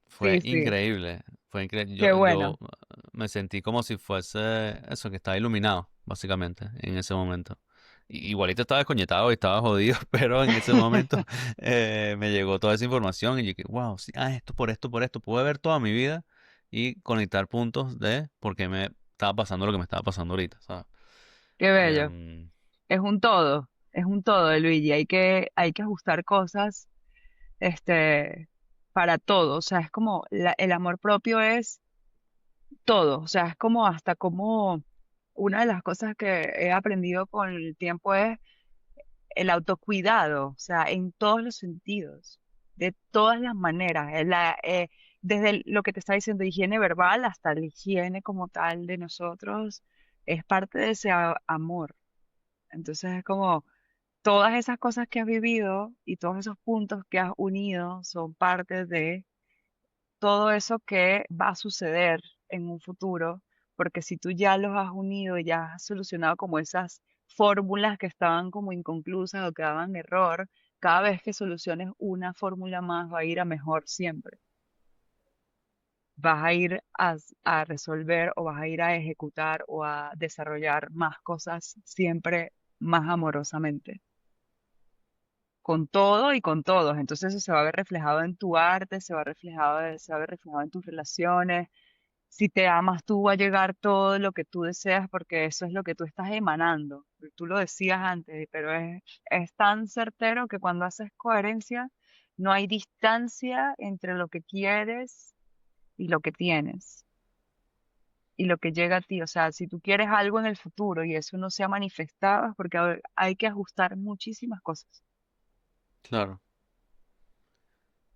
Fue Sí, sí, increíble, fue increíble. qué Yo bueno. me sentí como si fuese eso, que estaba iluminado, básicamente, en ese momento. Igualito estaba desconectado y estaba jodido, pero en ese momento me llegó toda esa información y yo que, wow, sí, por esto, pude ver toda mi vida y conectar puntos de por qué me estaba pasando lo que me estaba pasando ahorita, ¿sabes? Qué bello. Em, Es un todo, Luigi. Hay que ajustar cosas, este, para todo. O sea, es como el amor propio es todo, o sea, es como hasta como una de las cosas que he aprendido con el tiempo es el autocuidado, o sea, en todos los sentidos, de todas las maneras, desde lo que te está diciendo, higiene verbal hasta la higiene como tal de nosotros, es parte de ese amor. Entonces es como todas esas cosas que has vivido y todos esos puntos que has unido son parte de todo eso que va a suceder en un futuro, porque si tú ya los has unido y ya has solucionado como esas fórmulas que estaban como inconclusas o que daban error, cada vez que soluciones una fórmula más va a ir a mejor siempre. Vas a ir a resolver o vas a ir a ejecutar o a desarrollar más cosas siempre más amorosamente con todo y con todos. Entonces eso se va a ver reflejado en tu arte, se va a ver reflejado en tus relaciones. Si te amas tú, va a llegar todo lo que tú deseas porque eso es lo que tú estás emanando. Tú lo decías antes, pero es tan certero que cuando haces coherencia, no hay distancia entre lo que quieres y lo que tienes y lo que llega a ti. O sea, si tú quieres algo en el futuro y eso no se ha manifestado, es porque hay que ajustar muchísimas cosas. Claro.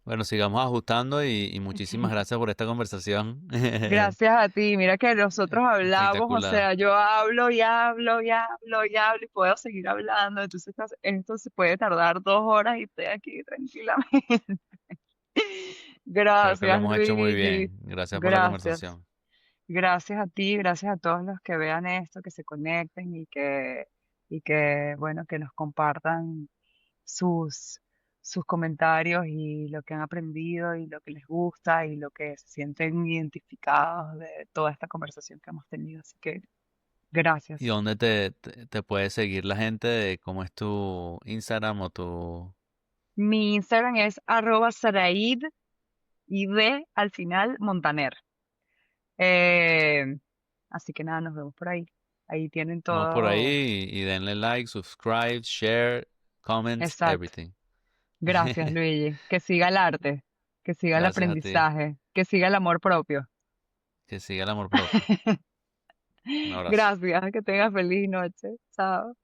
Bueno, sigamos ajustando y muchísimas gracias por esta conversación. Gracias a ti. Mira que nosotros hablamos, o Espectacular. sea, yo hablo y hablo y hablo y hablo y puedo seguir hablando. Entonces esto se puede tardar 2 horas y estoy aquí tranquilamente. Creo que lo Gracias, hemos hecho muy Luigi. bien. Gracias por la Gracias. conversación. Gracias a ti, gracias a todos los que vean esto, que se conecten y que, bueno, que nos compartan sus, sus comentarios y lo que han aprendido y lo que les gusta y lo que se sienten identificados de toda esta conversación que hemos tenido. Así que ¿Y gracias. dónde te puede seguir la gente? De ¿Cómo es tu Instagram o tu... Mi Instagram es @saraid y de al final Montaner. Eh, Así que nada, nos vemos por ahí. Ahí tienen Vamos por todo. ahí y denle like, subscribe, share, comment, Exacto. everything. Gracias, Luigi. Que siga el arte, que siga el Gracias a ti. aprendizaje, que siga el amor propio. Que siga el amor propio. Un abrazo. Gracias, que tengas feliz noche. Chao.